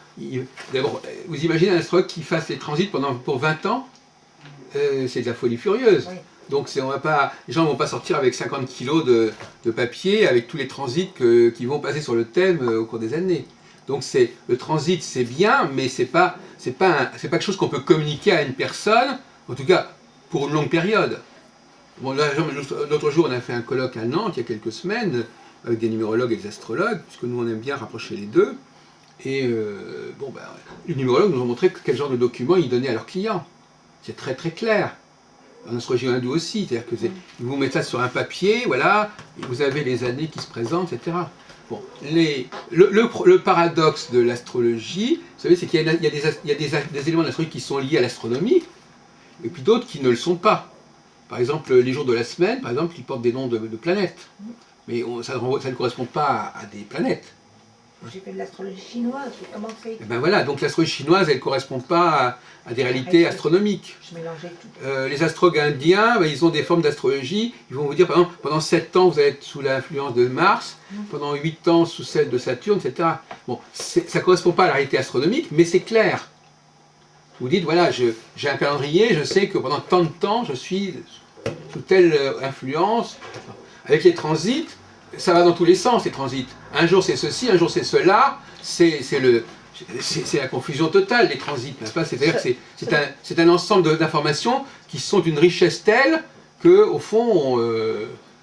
D'abord, vous imaginez un astrologue qui fasse les transits pour 20 ans? C'est de la folie furieuse. Oui. Donc les gens ne vont pas sortir avec 50 kilos de papier avec tous les transits qui vont passer sur le thème au cours des années. Donc le transit c'est bien, mais c'est pas quelque chose qu'on peut communiquer à une personne, en tout cas pour une longue période. Bon, l'autre jour on a fait un colloque à Nantes il y a quelques semaines avec des numérologues et des astrologues, puisque nous on aime bien rapprocher les deux. Et les numérologues nous ont montré quel genre de documents ils donnaient à leurs clients. C'est très très clair. En astrologie hindoue aussi, c'est-à-dire que ils vous mettent ça sur un papier, voilà, et vous avez les années qui se présentent, etc. Bon, le paradoxe de l'astrologie, vous savez, c'est qu'il y a des éléments de l'astrologie qui sont liés à l'astronomie, et puis d'autres qui ne le sont pas. Par exemple, les jours de la semaine, par exemple, ils portent des noms de planètes, mais ça ne correspond pas à des planètes. J'ai fait de l'astrologie chinoise, j'ai commencé. Et ben voilà, donc l'astrologie chinoise, elle ne correspond pas à des réalités astronomiques. Je mélangeais tout. Les astrologues indiens, ben, ils ont des formes d'astrologie. Ils vont vous dire, par exemple, pendant 7 ans, vous allez être sous l'influence de Mars, pendant 8 ans sous celle de Saturne, etc. Bon, ça ne correspond pas à la réalité astronomique, mais c'est clair. Vous dites, voilà, j'ai un calendrier, je sais que pendant tant de temps, je suis sous telle influence. Avec les transits, ça va dans tous les sens, les transits. Un jour c'est ceci, un jour c'est cela, c'est la confusion totale, les transits, n'est-ce pas? C'est-à-dire que c'est un ensemble d'informations qui sont d'une richesse telle que, au fond,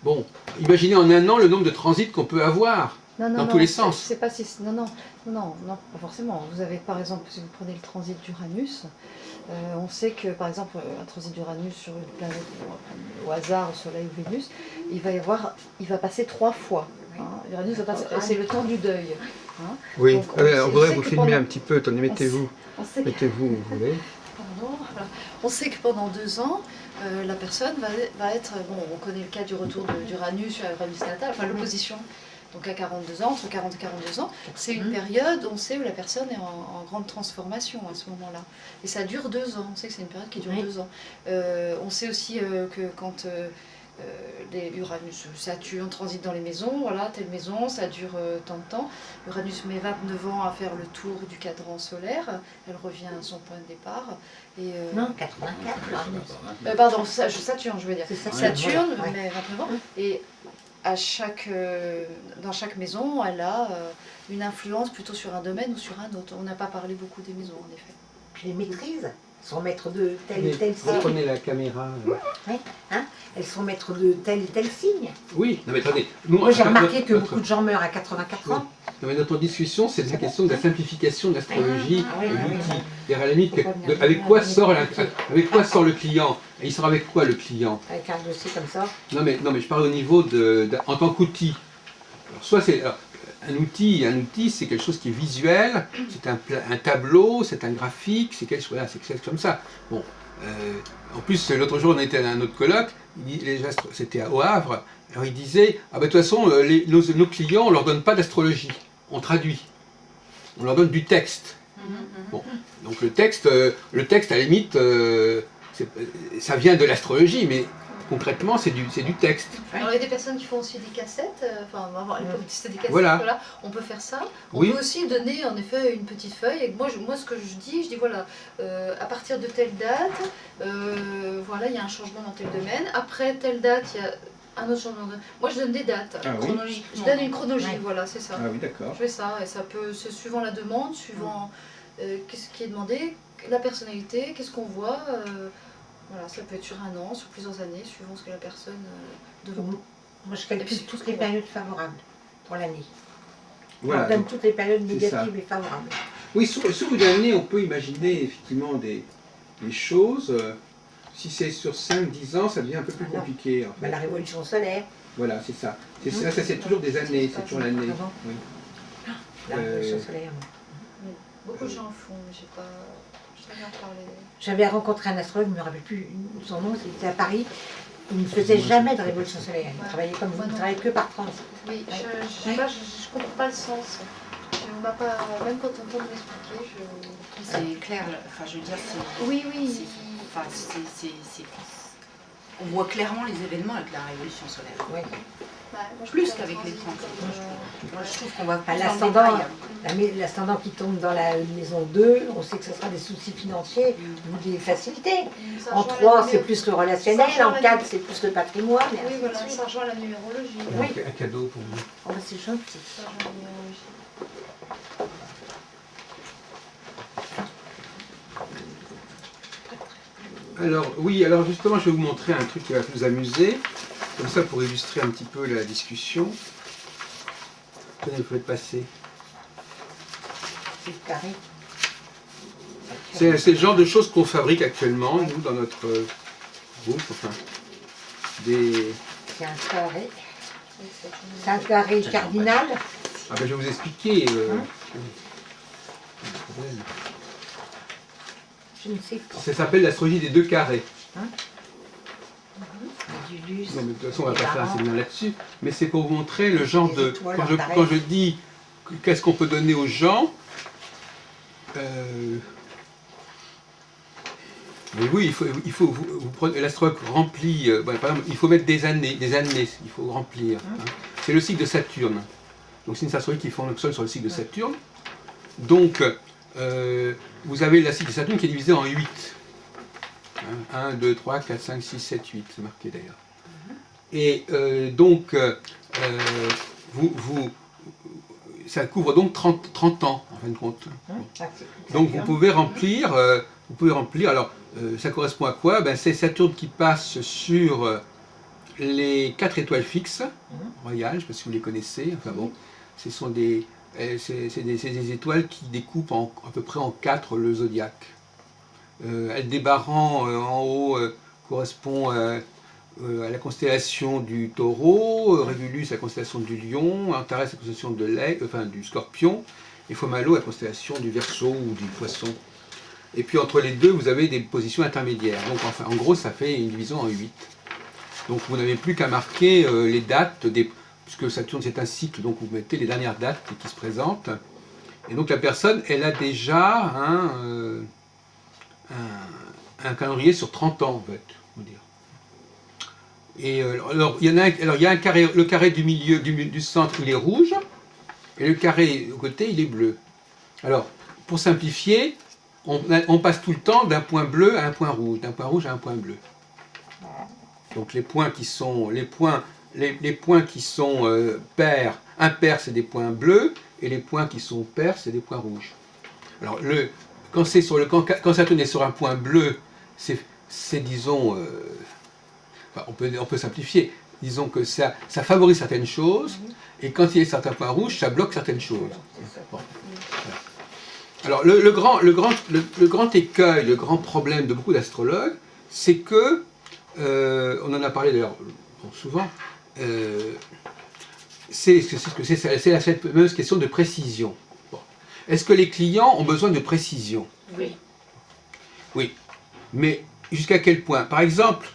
bon, imaginez en un an le nombre de transits qu'on peut avoir, dans tous les sens. C'est pas si, non, pas forcément. Vous avez par exemple, si vous prenez le transit d'Uranus, on sait que par exemple un transit d'Uranus sur une planète au hasard, Soleil ou Vénus, il va passer 3 fois. Hein. Uranus va passer, c'est le temps du deuil. Hein. Oui, Donc, on voudrait vous que filmer pendant- un petit peu, attendez, mettez-vous où vous voulez. Pardon, voilà. On sait que pendant 2 ans, la personne va être, bon, on connaît le cas du retour d'Uranus sur Uranus natal, enfin l'opposition. Donc à 42 ans, entre 40 et 42 ans, c'est une période, on sait, où la personne est en grande transformation à ce moment-là. Et ça dure 2 ans, on sait que c'est une période qui dure 2 ans. On sait aussi que quand les Uranus, Saturne transite dans les maisons, voilà, telle maison, ça dure tant de temps. Uranus met 29 ans à faire le tour du cadran solaire, elle revient à son point de départ. Et, Non, 84. pardon, Saturne, je veux dire. C'est ça. Saturne Ouais. met 29 ans. Et dans chaque maison, elle a une influence plutôt sur un domaine ou sur un autre. On n'a pas parlé beaucoup des maisons, en effet. Puis les maîtrises, elles sont maîtres de tel et tel Vous signe. prenez la caméra. Elles sont maîtres de tel et tel signe. Oui, non mais attendez. Nous, Moi j'ai remarqué notre- que notre- beaucoup de gens meurent à 84 ans. Non, mais notre discussion, c'est la question de la simplification de l'astrologie, Ah, oui, de oui, oui, l'outil. oui. C'est-à-dire, à la limite, avec quoi sort le client? Et il sort avec quoi le client? Avec un dossier comme ça. Non mais je parle au niveau en tant qu'outil. Alors, soit c'est un outil, c'est quelque chose qui est visuel, c'est un tableau, c'est un graphique, c'est quelque chose comme ça. Bon, en plus l'autre jour on était à un autre colloque, c'était au Havre, alors il disait, ah ben de toute façon nos clients on leur donne pas d'astrologie, on traduit, on leur donne du texte. Bon, donc le texte à la limite, ça vient de l'astrologie, mais concrètement, c'est du texte. Alors il y a des personnes qui font aussi des cassettes, c'est des cassettes, Voilà. voilà. On peut faire ça. On Oui. peut aussi donner en effet une petite feuille. Et moi ce que je dis voilà, à partir de telle date, voilà, il y a un changement dans tel domaine. Après telle date, il y a un autre changement. Moi je donne des dates. Ah oui. Je donne une chronologie, Ouais. voilà, c'est ça. Ah oui, d'accord. Je fais ça et ça peut, c'est suivant la demande, suivant qu'est-ce qui est demandé, la personnalité, qu'est-ce qu'on voit. Voilà, ça peut être sur un an, sur plusieurs années, suivant ce que la personne demande. Moi, je calcule toutes les périodes favorables pour l'année. Voilà. On donne toutes les périodes c'est ça. négatives et favorables. Oui, sur une année, on peut imaginer effectivement des choses. Si c'est sur 5-10 ans, ça devient un peu plus Voilà. compliqué. En fait. La révolution solaire, Voilà, c'est ça. Ça c'est toujours des années, c'est toujours l'année. Ah bon Oui. la révolution solaire. Beaucoup de gens le font, mais j'ai pas. Je n'ai rien parlé. J'avais rencontré un astrologue, je ne me rappelle plus son nom, c'était à Paris. Il ne faisait jamais de révolution solaire. Il travaillait comme vous, il ne travaillait que par transit. Oui, je comprends pas le sens. On m'a pas, même quand on tente de m'expliquer, C'est clair, enfin je veux dire, c'est... Oui, oui. Enfin, on voit clairement les événements avec la révolution solaire. Oui. Ouais, moi, je Plus préfère qu'avec les transit, transit. comme, Moi je trouve qu'on va Enfin, plus dans le l'ascendant, détail. l'ascendant qui tombe dans la maison 2, on sait que ce sera des soucis financiers ou des facilités. ça En rejoint 3, la c'est numé- plus le relationnel. ça rejoint En la 4, numé- c'est plus le patrimoine. Et Oui, ainsi de voilà, suite. ça rejoint la numérologie. Oui. Un cadeau pour vous. Oh, bah, c'est gentil. Ça rejoint la numérologie. Alors, oui, alors justement, je vais vous montrer un truc qui va vous amuser, comme ça pour illustrer un petit peu la discussion. Tenez, vous pouvez passer. C'est le carré. C'est le genre de choses qu'on fabrique actuellement, nous, dans notre groupe, enfin, des... C'est un carré. C'est un carré cardinal. Ah ben, je vais vous expliquer. Je ne sais pas. Ça s'appelle l'astrologie des deux carrés. Du luce. Non, mais de toute façon, on va pas faire un séminaire là-dessus, mais c'est pour vous montrer le genre Les de... étoiles, Quand pareil. je dis qu'est-ce qu'on peut donner aux gens, mais oui, il faut vous prenez l'astrologue remplit, par exemple, il faut mettre des années, il faut remplir. Hein. C'est le cycle de Saturne. Donc c'est une astrologie qui fonctionne sur le cycle de Saturne. Donc, vous avez la cycle de Saturne qui est divisée en 8. 1, 2, 3, 4, 5, 6, 7, 8, c'est marqué d'ailleurs. Et donc, ça couvre donc 30 ans, en fin de compte. Donc vous pouvez remplir, alors ça correspond à quoi? Ben, c'est Saturne qui passe sur les 4 étoiles fixes, royales, je ne sais pas si vous les connaissez, enfin bon, ce sont c'est des étoiles qui découpent à peu près en 4 le zodiaque. Aldébaran en haut correspond à la constellation du Taureau, Régulus à la constellation du Lion, Antares à la constellation du Scorpion, et Fomalhaut à la constellation du Verseau ou du Poisson. Et puis entre les deux, vous avez des positions intermédiaires. Donc enfin, en gros, ça fait une division en 8. Donc vous n'avez plus qu'à marquer les dates, puisque Saturne c'est un cycle, donc vous mettez les dernières dates qui se présentent. Et donc la personne, elle a déjà un calendrier sur 30 ans, en fait, on va dire. Et alors, il y a un carré, le carré du milieu, du centre, il est rouge, et le carré au côté, il est bleu. Alors, pour simplifier, on passe tout le temps d'un point bleu à un point rouge, d'un point rouge à un point bleu. Donc les points qui sont pairs, impairs, c'est des points bleus, et les points qui sont pairs, c'est des points rouges. Alors, quand Saturne est sur un point bleu, c'est disons, on peut simplifier, disons que ça favorise certaines choses, et quand il y a certains points rouges, ça bloque certaines choses. Bon. Voilà. Alors le grand écueil, le grand problème de beaucoup d'astrologues, c'est que, on en a parlé d'ailleurs souvent, c'est la fameuse question de précision. Bon. Est-ce que les clients ont besoin de précision? Oui. Oui, mais jusqu'à quel point? Par exemple,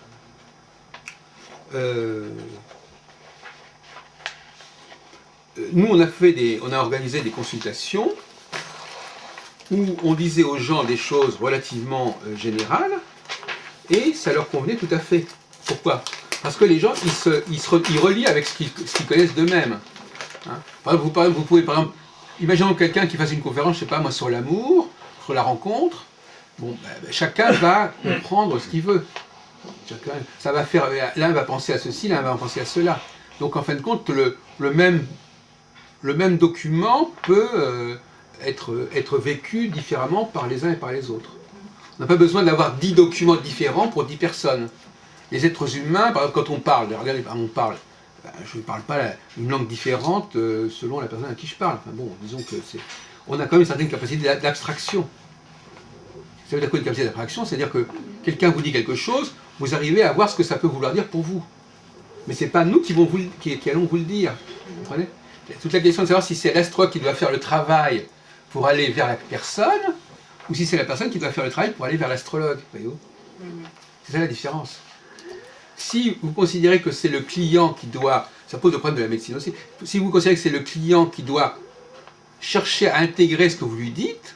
nous on a organisé des consultations où on disait aux gens des choses relativement générales, et ça leur convenait tout à fait. Pourquoi? Parce que les gens, ils relient avec ce qu'ils connaissent d'eux-mêmes. Hein. Par exemple, vous pouvez, par exemple, imaginons quelqu'un qui fasse une conférence, je sais pas moi, sur l'amour, sur la rencontre. Bon, chacun va comprendre ce qu'il veut. Chacun, ça va faire, l'un va penser à ceci, l'un va penser à cela. Donc en fin de compte, le même document peut être vécu différemment par les uns et par les autres. On n'a pas besoin d'avoir 10 documents différents pour 10 personnes. Les êtres humains, par exemple, quand on parle, regardez, on parle, je ne parle pas une langue différente selon la personne à qui je parle. Enfin bon, disons que on a quand même une certaine capacité d'abstraction. Ça veut dire quoi une capacité d'abstraction? C'est-à-dire que quelqu'un vous dit quelque chose, vous arrivez à voir ce que ça peut vouloir dire pour vous. Mais ce n'est pas nous qui allons vous le dire. Vous comprenez? Toute la question de savoir si c'est l'astrologue qui doit faire le travail pour aller vers la personne, ou si c'est la personne qui doit faire le travail pour aller vers l'astrologue. Voyez-vous? C'est ça la différence. Si vous considérez que c'est le client qui doit, ça pose le problème de la médecine aussi, si vous considérez que c'est le client qui doit chercher à intégrer ce que vous lui dites,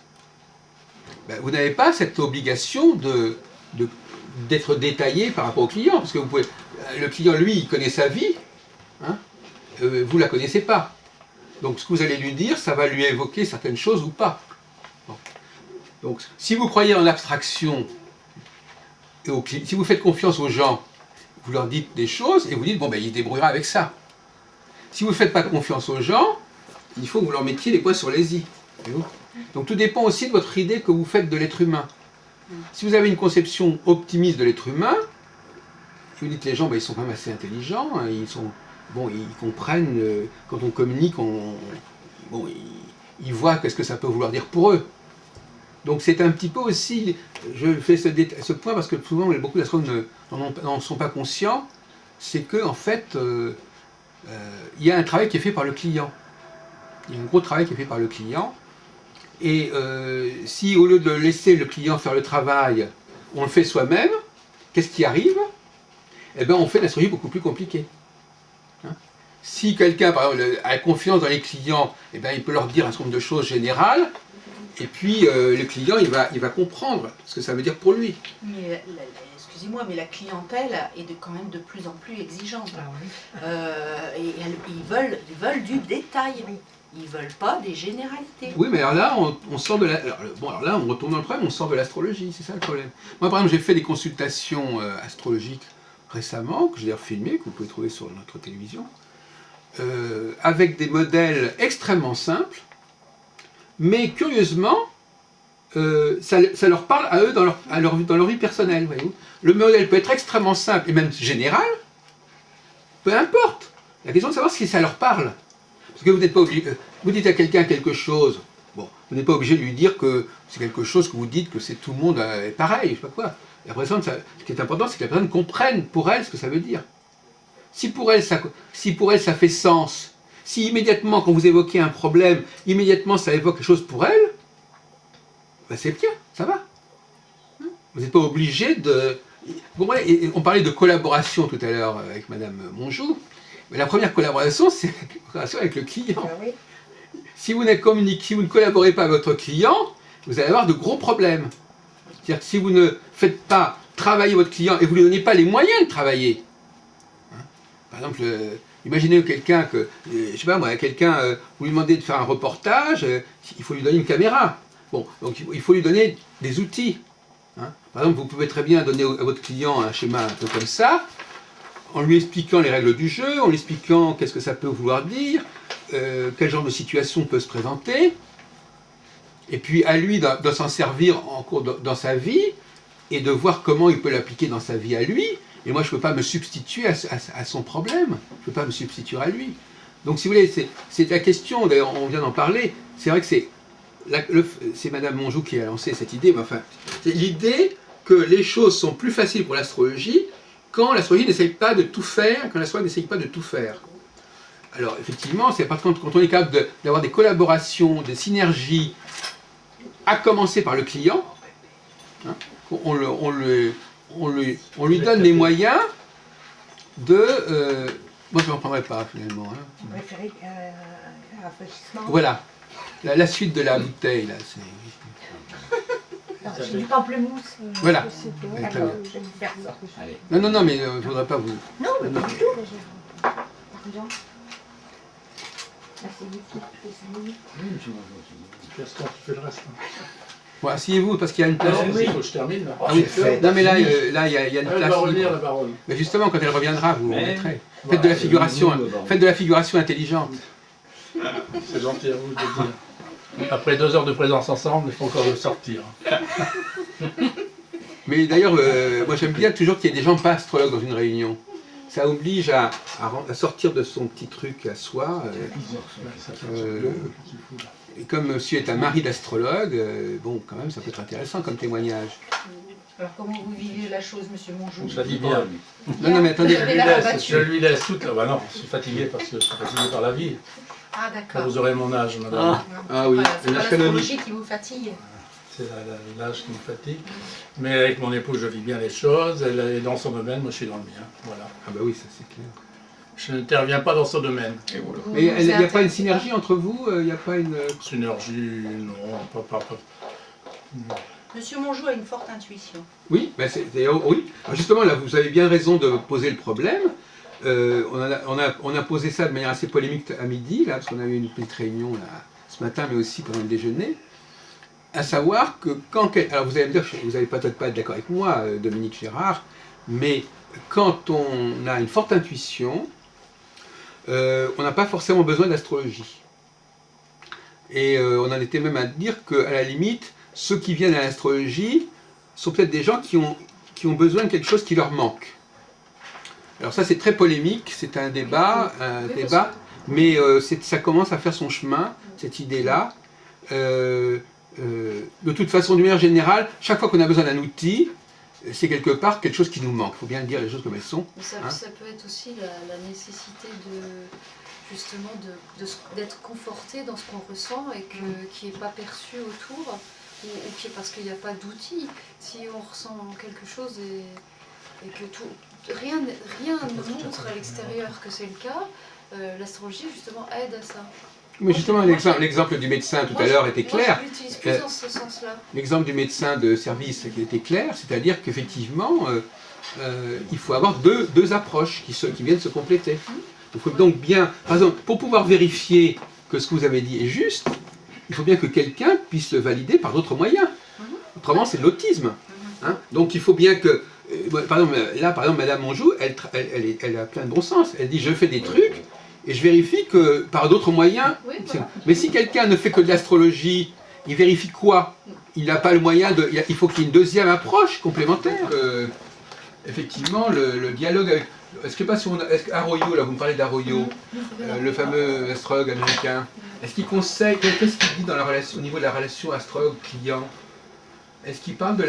ben vous n'avez pas cette obligation d'être détaillé par rapport au client, parce que le client, lui, il connaît sa vie, hein, vous ne la connaissez pas. Donc ce que vous allez lui dire, ça va lui évoquer certaines choses ou pas. Bon. Donc si vous croyez en abstraction, si vous faites confiance aux gens, vous leur dites des choses et vous dites, bon ben il se débrouillera avec ça. Si vous ne faites pas confiance aux gens, il faut que vous leur mettiez les points sur les i. Donc tout dépend aussi de votre idée que vous faites de l'être humain. Si vous avez une conception optimiste de l'être humain, vous dites les gens, ben, ils sont quand même assez intelligents, hein, ils comprennent, quand on communique, ils voient qu'est-ce que ça peut vouloir dire pour eux. Donc c'est un petit peu aussi, je fais ce point parce que souvent beaucoup d'astronomes n'en sont pas conscients, c'est qu'en fait, il y a un travail qui est fait par le client. Il y a un gros travail qui est fait par le client. Et si au lieu de laisser le client faire le travail, on le fait soi-même, qu'est-ce qui arrive? Eh bien on fait l'astrologie beaucoup plus compliquée. Hein? Si quelqu'un, par exemple, a confiance dans les clients, eh bien, il peut leur dire un certain nombre de choses générales, et puis le client, il va comprendre ce que ça veut dire pour lui. Mais excusez-moi, mais la clientèle est quand même de plus en plus exigeante. Et ils veulent du détail. Ils ne veulent pas des généralités. Oui, mais alors là, on sort de la... Alors là, on retourne dans le problème, on sort de l'astrologie, c'est ça le problème. Moi, par exemple, j'ai fait des consultations astrologiques récemment, que j'ai d'ailleurs filmées, que vous pouvez trouver sur notre télévision, avec des modèles extrêmement simples, mais curieusement, ça leur parle à eux dans leur vie personnelle. Voyez-vous. Le modèle peut être extrêmement simple et même général, peu importe. La question de savoir si ça leur parle. Parce que vous n'êtes pas obligé. Vous dites à quelqu'un quelque chose, bon, vous n'êtes pas obligé de lui dire que c'est quelque chose que vous dites que c'est tout le monde est pareil, je sais pas quoi. La personne, ce qui est important, c'est que la personne comprenne pour elle ce que ça veut dire. Si pour elle ça fait sens, si immédiatement quand vous évoquez un problème, immédiatement ça évoque quelque chose pour elle, ben c'est bien, ça va. Vous n'êtes pas obligé de... Bon, on parlait de collaboration tout à l'heure avec Madame Monjou. Mais la première collaboration, c'est la collaboration avec le client. Ah oui. Si vous ne collaborez pas avec votre client, vous allez avoir de gros problèmes. C'est-à-dire que si vous ne faites pas travailler votre client et vous ne lui donnez pas les moyens de travailler, hein, par exemple, imaginez quelqu'un je sais pas moi, vous lui demandez de faire un reportage, il faut lui donner une caméra. Bon, donc il faut lui donner des outils. Hein. Par exemple, vous pouvez très bien donner à votre client un schéma un peu comme ça, en lui expliquant les règles du jeu, en lui expliquant qu'est-ce que ça peut vouloir dire, quel genre de situation peut se présenter, et puis à lui de s'en servir dans sa vie, et de voir comment il peut l'appliquer dans sa vie à lui, et moi je ne peux pas me substituer à son problème, je ne peux pas me substituer à lui. Donc si vous voulez, c'est la question, d'ailleurs on vient d'en parler, c'est vrai que c'est Madame Monjou qui a lancé cette idée, mais enfin, c'est l'idée que les choses sont plus faciles pour l'astrologie quand l'astrologie n'essaye pas de tout faire, quand l'astrologue n'essaye pas de tout faire. Alors effectivement, c'est parce que quand on est capable d'avoir des collaborations, des synergies, à commencer par le client, hein, on lui donne les moyens de... moi je n'en prendrai pas finalement. Hein. Vous préférez un rafraîchissement? Voilà, la suite de la bouteille, là, c'est... Non, j'ai du pamplemousse. Voilà. Je sais pas. Très D'accord, bien. je vais vous faire ça. Allez. Non, non, non, mais il ne faudrait pas vous... Non, mais pas du tout. Pardon. Merci beaucoup. Je fais 5 minutes. Gaston, tu fais le reste. Bon, asseyez-vous, parce qu'il y a une place... Il faut que je termine. Là. Ah oui, non mais là, il y a une Elle place va revenir, libre. la baronne. Mais justement, quand elle reviendra, vous Mais- remettrez. Faites de la figuration, faites de la figuration intelligente. C'est gentil à vous de le dire. Après 2 heures de présence ensemble, il faut encore le sortir. Mais d'ailleurs, moi j'aime bien toujours qu'il y ait des gens pas astrologues dans une réunion. Ça oblige à sortir de son petit truc à soi. Et comme monsieur est un mari d'astrologue, bon, quand même, ça peut être intéressant comme témoignage. Alors comment vous vivez la chose, monsieur Monjou? Je la dis bien. Non, non, mais attendez. Vous avez la rabattu. Je lui laisse toute la... Bah non, je suis fatigué parce que je suis fatigué par la vie. Ah d'accord. Vous aurez mon âge, madame. Ah oui, Voilà, c'est l'âge pas canonique. l'astrologie qui vous fatigue. C'est l'âge qui me fatigue. Mais avec mon épouse, je vis bien les choses. Elle est dans son domaine, moi je suis dans le mien. Voilà. Ah bah oui, ça c'est clair. Je n'interviens pas dans son domaine. Et voilà. Mais il n'y a pas une synergie entre vous? Il n'y a pas une... Synergie, non, pas. Monsieur Monjou a une forte intuition. Oui, ben oui. Alors justement, là, vous avez bien raison de poser le problème. On a posé ça de manière assez polémique à midi, là, parce qu'on a eu une petite réunion là, ce matin, mais aussi pendant le déjeuner. À savoir que quand... Alors vous allez me dire, vous n'allez peut-être pas être d'accord avec moi, Dominique Gérard, mais quand on a une forte intuition, on n'a pas forcément besoin d'astrologie. Et on en était même à dire qu'à la limite, ceux qui viennent à l'astrologie sont peut-être des gens qui ont besoin de quelque chose qui leur manque. Alors ça c'est très polémique, c'est un débat, mais ça commence à faire son chemin, cette idée-là. De toute façon, d'une manière générale, chaque fois qu'on a besoin d'un outil, c'est quelque part quelque chose qui nous manque. Il faut bien dire les choses comme elles sont. Mais Hein. ça peut être aussi la nécessité justement d'être conforté dans ce qu'on ressent et qui n'est pas perçu autour, ou qui est parce qu'il n'y a pas d'outils. Si on ressent quelque chose et que rien ne montre à l'extérieur que c'est le cas, l'astrologie justement aide à ça. Mais justement, l'exemple du médecin tout à l'heure était clair. Moi je l'utilise plus dans ce sens-là. L'exemple du médecin de service qui était clair, c'est-à-dire qu'effectivement, il faut avoir deux approches qui viennent se compléter. Il faut donc bien, par exemple, pour pouvoir vérifier que ce que vous avez dit est juste, il faut bien que quelqu'un puisse le valider par d'autres moyens. Autrement, c'est de l'autisme. Hein. Donc il faut bien que, par exemple, Madame Monjou, elle a plein de bon sens. Elle dit, je fais des trucs, et je vérifie que par d'autres moyens... Oui, voilà. Mais si quelqu'un ne fait que de l'astrologie, il vérifie quoi? Il n'a pas le moyen de... Il faut qu'il y ait une deuxième approche complémentaire. Effectivement, le dialogue avec... Est-ce que Arroyo, là vous me parlez d'Arroyo, le fameux astrologue américain, est-ce qu'il conseille, qu'est-ce qu'il dit dans la relation, au niveau de la relation astrologue-client? Est-ce qu'il parle du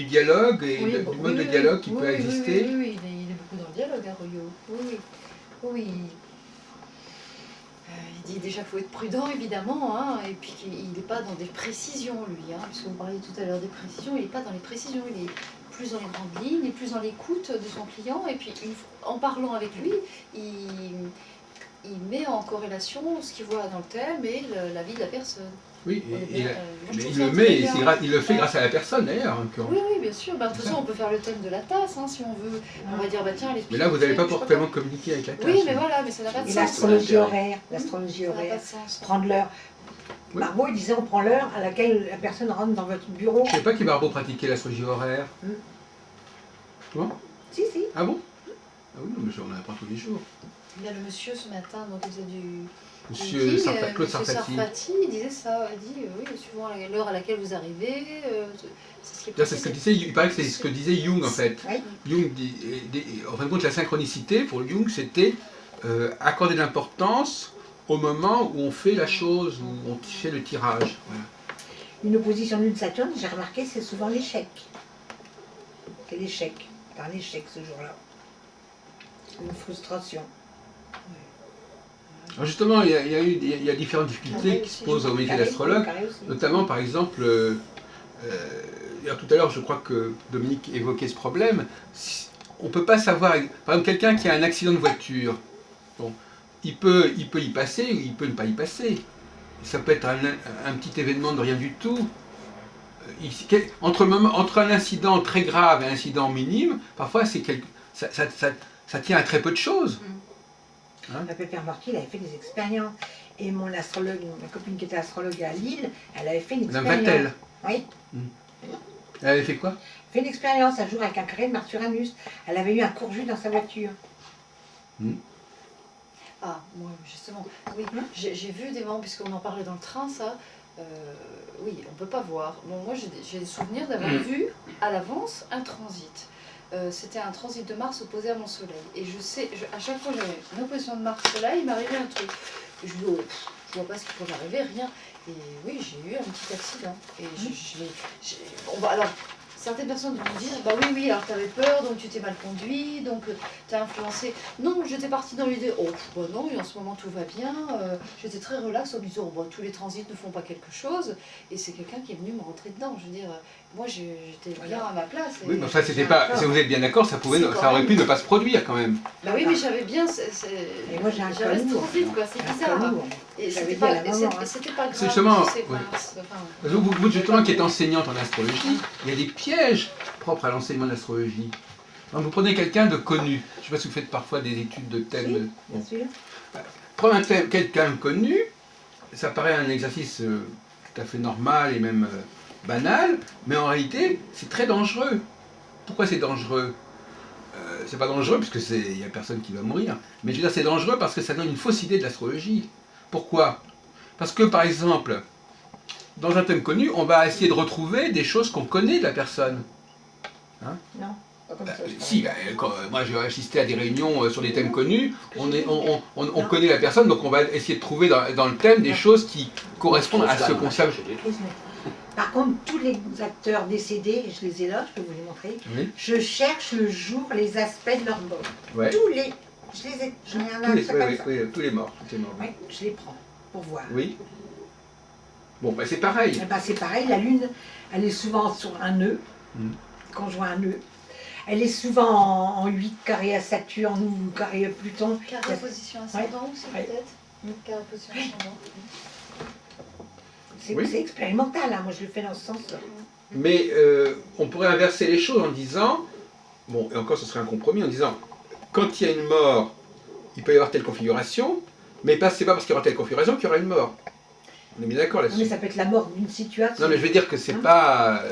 dialogue et Oui, du mode de dialogue qui peut exister? Oui, il est beaucoup dans le dialogue, Arroyo. Oui. Il dit déjà qu'il faut être prudent, évidemment, hein, et puis qu'il n'est pas dans des précisions, lui. Hein, parce que vous parliez tout à l'heure des précisions, il n'est pas dans les précisions, il est plus dans les grandes lignes, il est plus dans l'écoute de son client, et puis en parlant avec lui, il met en corrélation ce qu'il voit dans le thème et la vie de la personne. Oui, Moi, mais je trouve il ça le très met, et bien. il le fait grâce à la personne d'ailleurs. Oui, bien sûr. Bah, de toute façon, on peut faire le thème de la tasse, hein, si on veut. On va dire, bah tiens, les Mais là, vous n'allez pas forcément communiquer avec la tasse. Oui, mais voilà, mais ça n'a pas de Et sens. l'astrologie horaire, l'astrologie Ça n'a pas horaire, de sens. prendre l'heure. Oui. Barbeau, il disait on prend l'heure à laquelle la personne rentre dans votre bureau. Je ne sais pas qui Barbeau pratiquait l'astrologie horaire. Toi? Si. Ah bon? Ah oui, non, mais on en apprend tous les jours. Il y a le monsieur ce matin, donc il faisait du... Monsieur meeting, Claude monsieur Sarfati. Sarfati, il disait ça, il dit, oui, suivant l'heure à laquelle vous arrivez, c'est ce qui est C'est ce que disait, il paraît que c'est ce que disait Jung en fait. Oui. Jung en fin de compte, la synchronicité pour Jung, c'était accorder de l'importance au moment où on fait la chose, où on fait le tirage. Voilà. Une opposition d'une Saturne, j'ai remarqué, c'est souvent l'échec. C'est l'échec. C'est un échec ce jour-là. Une frustration. Alors justement, il y a différentes difficultés qui se posent au métier d'astrologue, notamment par exemple, tout à l'heure je crois que Dominique évoquait ce problème, on ne peut pas savoir, par exemple quelqu'un qui a un accident de voiture, bon, il peut y passer ou il peut ne pas y passer. Ça peut être un petit événement de rien du tout, Entre un incident très grave et un incident minime, parfois ça tient à très peu de choses. Le père Mortier, il avait fait des expériences. Et mon astrologue, ma copine qui était astrologue à Lille, elle avait fait une Madame expérience. Vatel. Oui. Elle avait fait quoi? Elle a fait une expérience un jour avec un carré de Marturanus. Elle avait eu un court-jus dans sa voiture. Ah, moi, justement, oui, j'ai vu des moments, puisqu'on en parlait dans le train, ça, oui, on ne peut pas voir. Bon, moi, j'ai des souvenirs d'avoir vu à l'avance un transit. C'était un transit de Mars opposé à mon soleil. Et je sais, à chaque fois que j'avais une opposition de Mars-Soleil, il m'arrivait un truc. Et je me dis, oh, je vois pas ce qui pourrait m'arriver, rien. Et oui, j'ai eu un petit accident. Et alors, certaines personnes vont me dire, bah oui, alors tu avais peur, donc tu t'es mal conduit, donc tu as influencé. Non, j'étais partie dans l'idée, oh, bah non, et en ce moment tout va bien. J'étais très relax en me disant, oh, bah, tous les transits ne font pas quelque chose. Et c'est quelqu'un qui est venu me rentrer dedans. Je veux dire, moi j'étais bien à ma place. Oui, mais enfin, c'était pas. Si vous êtes bien d'accord, ça aurait pu ne pas se produire quand même. Bah oui, mais j'avais bien. Et moi j'ai un j'avais ce col lourd. transit, quoi, c'est bizarre. Et c'était pas, pas grave. C'est justement, tu sais, oui. Mars, enfin, Vous, justement, qui êtes enseignante en astrologie, il y a des pièges propres à l'enseignement de l'astrologie. Vous prenez quelqu'un de connu. Je ne sais pas si vous faites parfois des études de thèmes. Oui, bien sûr. Prendre un thème, quelqu'un de connu, ça paraît un exercice tout à fait normal et même banal, mais en réalité, c'est très dangereux. Pourquoi c'est dangereux? C'est pas dangereux puisque il n'y a personne qui va mourir. Mais je veux dire, c'est dangereux parce que ça donne une fausse idée de l'astrologie. Pourquoi? Parce que, par exemple, dans un thème connu, on va essayer de retrouver des choses qu'on connaît de la personne. Hein? Non, pas comme ça. Si, moi j'ai assisté à des réunions sur des thèmes connus, on connaît la personne, donc on va essayer de trouver dans le thème des choses qui correspondent à ce qu'on sait. Par contre, tous les acteurs décédés, je les ai là, je peux vous les montrer, Oui. je cherche le jour les aspects de leur mort. Ouais. Tous les... Je les ai... J'en ai un là, Tous les morts. Oui, je les prends pour voir. Oui. Bon, bah c'est pareil. Eh ben, c'est pareil, la Lune, elle est souvent sur un nœud, conjoint un nœud. Elle est souvent en 8 carré à Saturne ou carré à Pluton. carré position ascendant aussi, Ouais. peut-être. Carré position ascendant. C'est expérimental, hein, moi je le fais dans ce sens-là. Mais on pourrait inverser les choses en disant, bon, et encore ce serait un compromis, en disant, quand il y a une mort, il peut y avoir telle configuration, mais c'est pas parce qu'il y aura telle configuration qu'il y aura une mort. On est bien d'accord là-dessus. Mais ça peut être la mort d'une situation. Non, mais je veux dire que c'est pas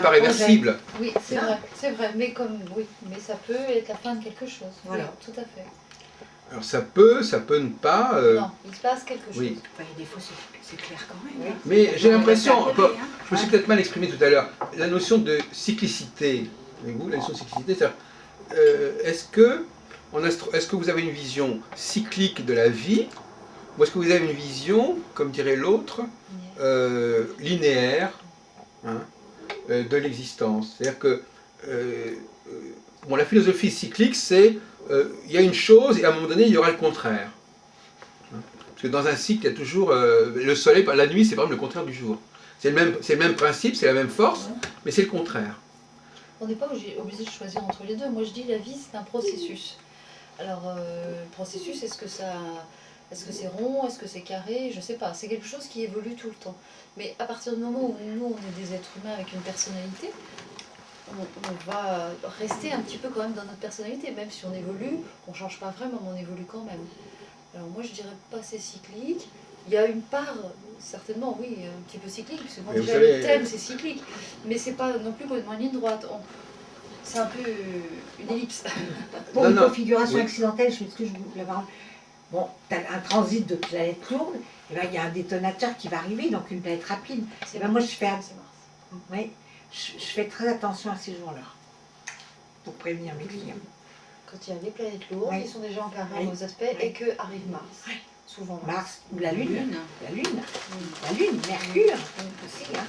réversible. Oui, c'est vrai, mais mais ça peut être la fin de quelque chose. Voilà. Oui, tout à fait. Alors ça peut ne pas. Non, il se passe quelque chose. Oui. Enfin, il y a des fois, c'est clair quand même. Hein. Mais j'ai l'impression, hein. je me suis peut-être mal exprimé tout à l'heure, la notion de cyclicité, voyez-vous, la notion de cyclicité, c'est-à-dire, est-ce que vous avez une vision cyclique de la vie, ou est-ce que vous avez une vision, comme dirait l'autre, linéaire, hein, de l'existence? C'est-à-dire que bon, la philosophie cyclique, c'est il y a une chose et à un moment donné, il y aura le contraire. Parce que dans un cycle, il y a toujours le soleil, la nuit, c'est par exemple le contraire du jour. C'est le même principe, c'est la même force, mais c'est le contraire. On n'est pas obligé de choisir entre les deux. Moi, je dis la vie, c'est un processus. Alors, le processus, est-ce que c'est rond, est-ce que c'est carré? Je ne sais pas. C'est quelque chose qui évolue tout le temps. Mais à partir du moment où nous, on est des êtres humains avec une personnalité, on va rester un petit peu quand même dans notre personnalité. Même si on évolue, on ne change pas vraiment, mais on évolue quand même. Alors moi, je dirais pas c'est cyclique. Il y a une part, certainement, oui, un petit peu cyclique, parce que bon, déjà le thème, c'est cyclique. Mais c'est pas non plus complètement une ligne droite. C'est un peu une ellipse. Pour une configuration accidentelle, je m'excuse, je vous la parole. Bon, tu as un transit de planète lourde, et ben, il y a un détonateur qui va arriver, donc une planète rapide. Et ben, moi, je fais très attention à ces jours-là, pour prévenir mes clients. Quand il y a les planètes lourdes, ils sont déjà en carré aux aspects, et que arrive Mars. Souvent Mars ou la Lune. La Lune, Mercure aussi. Hein.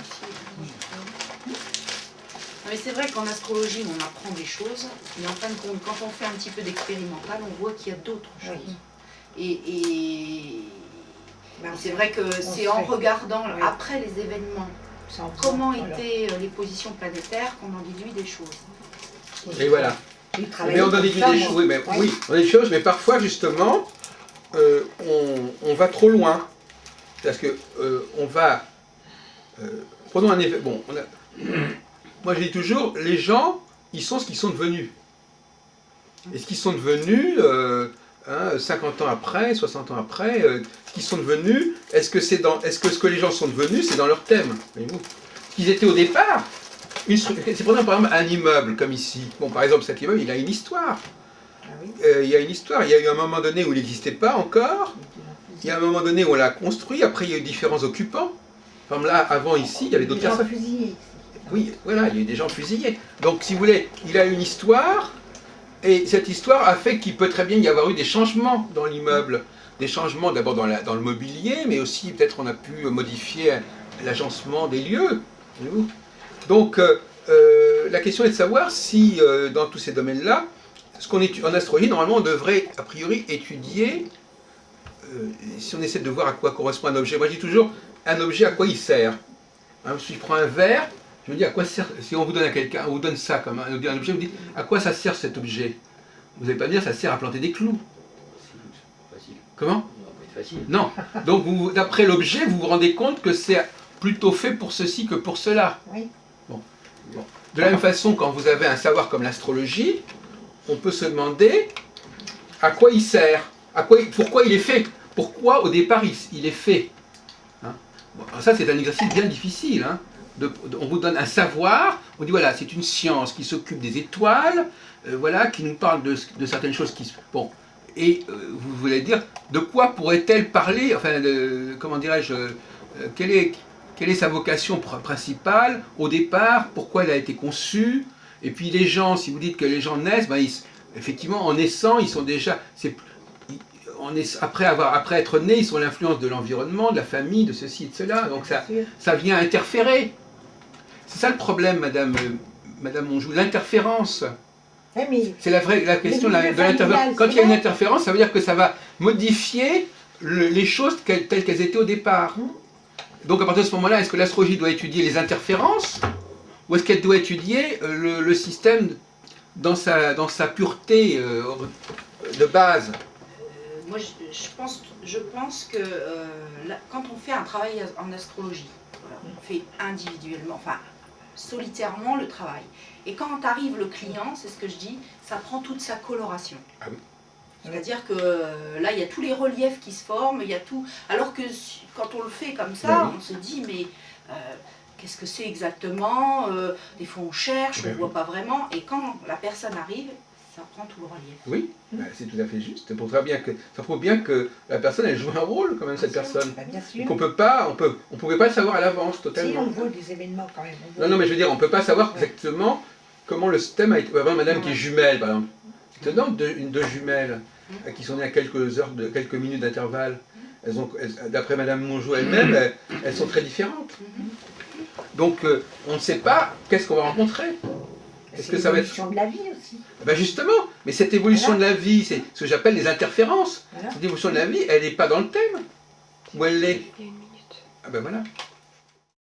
Mais c'est vrai qu'en astrologie, on apprend des choses, mais en fin de compte, quand on fait un petit peu d'expérimental, on voit qu'il y a d'autres choses. Et c'est vrai que c'est en regardant après les événements comment étaient les positions planétaires qu'on en déduit des choses. Et voilà. Mais on en déduit des choses, oui, on a des choses, mais parfois justement, on va trop loin. Parce que on va Prenons un effet. Bon, moi je dis toujours, les gens, ils sont ce qu'ils sont devenus. Et ce qu'ils sont devenus, 50 ans après, 60 ans après, ce qu'ils sont devenus, est-ce que ce que les gens sont devenus, c'est dans leur thème, voyez-vous? Ce qu'ils étaient au départ, c'est par exemple un immeuble comme ici. Bon, par exemple, cet immeuble, il a une histoire. Ah oui. Il y a une histoire. Il y a eu un moment donné où il n'existait pas encore. Il y a un moment donné où on l'a construit. Après, il y a eu différents occupants. Comme là, avant ici, il y avait d'autres personnes. Fusillés. Oui, voilà, il y a eu des gens fusillés. Donc, si vous voulez, il a une histoire. Et cette histoire a fait qu'il peut très bien y avoir eu des changements dans l'immeuble. Des changements d'abord dans le mobilier, mais aussi peut-être on a pu modifier l'agencement des lieux. Voyez-vous. Donc, la question est de savoir si, dans tous ces domaines-là, ce qu'on étudie en astrologie, normalement, on devrait, a priori, étudier, si on essaie de voir à quoi correspond un objet. Moi, je dis toujours, un objet, à quoi il sert. Hein, si je prends un verre, je me dis, à quoi sert, si on vous donne à quelqu'un, on vous donne ça comme un objet, vous dites, à quoi ça sert cet objet? Vous n'allez pas me dire, ça sert à planter des clous. Facile. Comment? Ça va pas être facile. Non. Donc, d'après l'objet, vous vous rendez compte que c'est plutôt fait pour ceci que pour cela. Oui. Bon. De la même façon, quand vous avez un savoir comme l'astrologie, on peut se demander à quoi il sert, pourquoi il est fait, pourquoi au départ il est fait. Hein? Bon, ça, c'est un exercice bien difficile. Hein? On vous donne un savoir, on dit voilà, c'est une science qui s'occupe des étoiles, voilà, qui nous parle de certaines choses qui se... Bon. Et vous voulez dire, de quoi pourrait-elle parler, enfin, comment dirais-je, quelle est sa vocation principale au départ, pourquoi elle a été conçue, et puis les gens, si vous dites que les gens naissent, ben effectivement, en naissant, ils sont déjà... Après être nés, ils sont l'influence de l'environnement, de la famille, de ceci et de cela, donc ça vient interférer. C'est ça le problème, Madame Monjou, l'interférence. C'est la question de l'interférence. Quand il y a une interférence, ça veut dire que ça va modifier les choses telles qu'elles étaient au départ. Donc à partir de ce moment-là, est-ce que l'astrologie doit étudier les interférences ou est-ce qu'elle doit étudier le système dans sa pureté de base? Moi, je pense que quand on fait un travail en astrologie, voilà, on fait individuellement, enfin solitairement le travail. Et quand arrive le client, c'est ce que je dis, ça prend toute sa coloration. Ah oui. C'est-à-dire que là, il y a tous les reliefs qui se forment, il y a tout. Alors que quand on le fait comme ça, on se dit, mais qu'est-ce que c'est exactement? Des fois, on cherche, on ne voit pas vraiment. Et quand la personne arrive, ça prend tout le relief. Oui, c'est tout à fait juste. Ça prouve bien que la personne, elle joue un rôle quand même, cette personne. Bien sûr. Qu'on peut pas, on pouvait pas le savoir à l'avance totalement. Si, on voit des événements quand même. Non, mais je veux dire, on peut pas savoir exactement comment le système a été... Par exemple, madame qui est jumelle, par exemple. C'est étonnant, deux jumelles qui sont nées à quelques minutes d'intervalle. D'après madame Monjou elle-même, elles sont très différentes. Donc, on ne sait pas qu'est-ce qu'on va rencontrer. Est-ce que ça va être l'évolution de la vie aussi? Ben justement, mais cette évolution de la vie, c'est ce que j'appelle les interférences. Cette évolution de la vie, elle n'est pas dans le thème. Ou elle l'est? Il y a une minute. Ah ben voilà.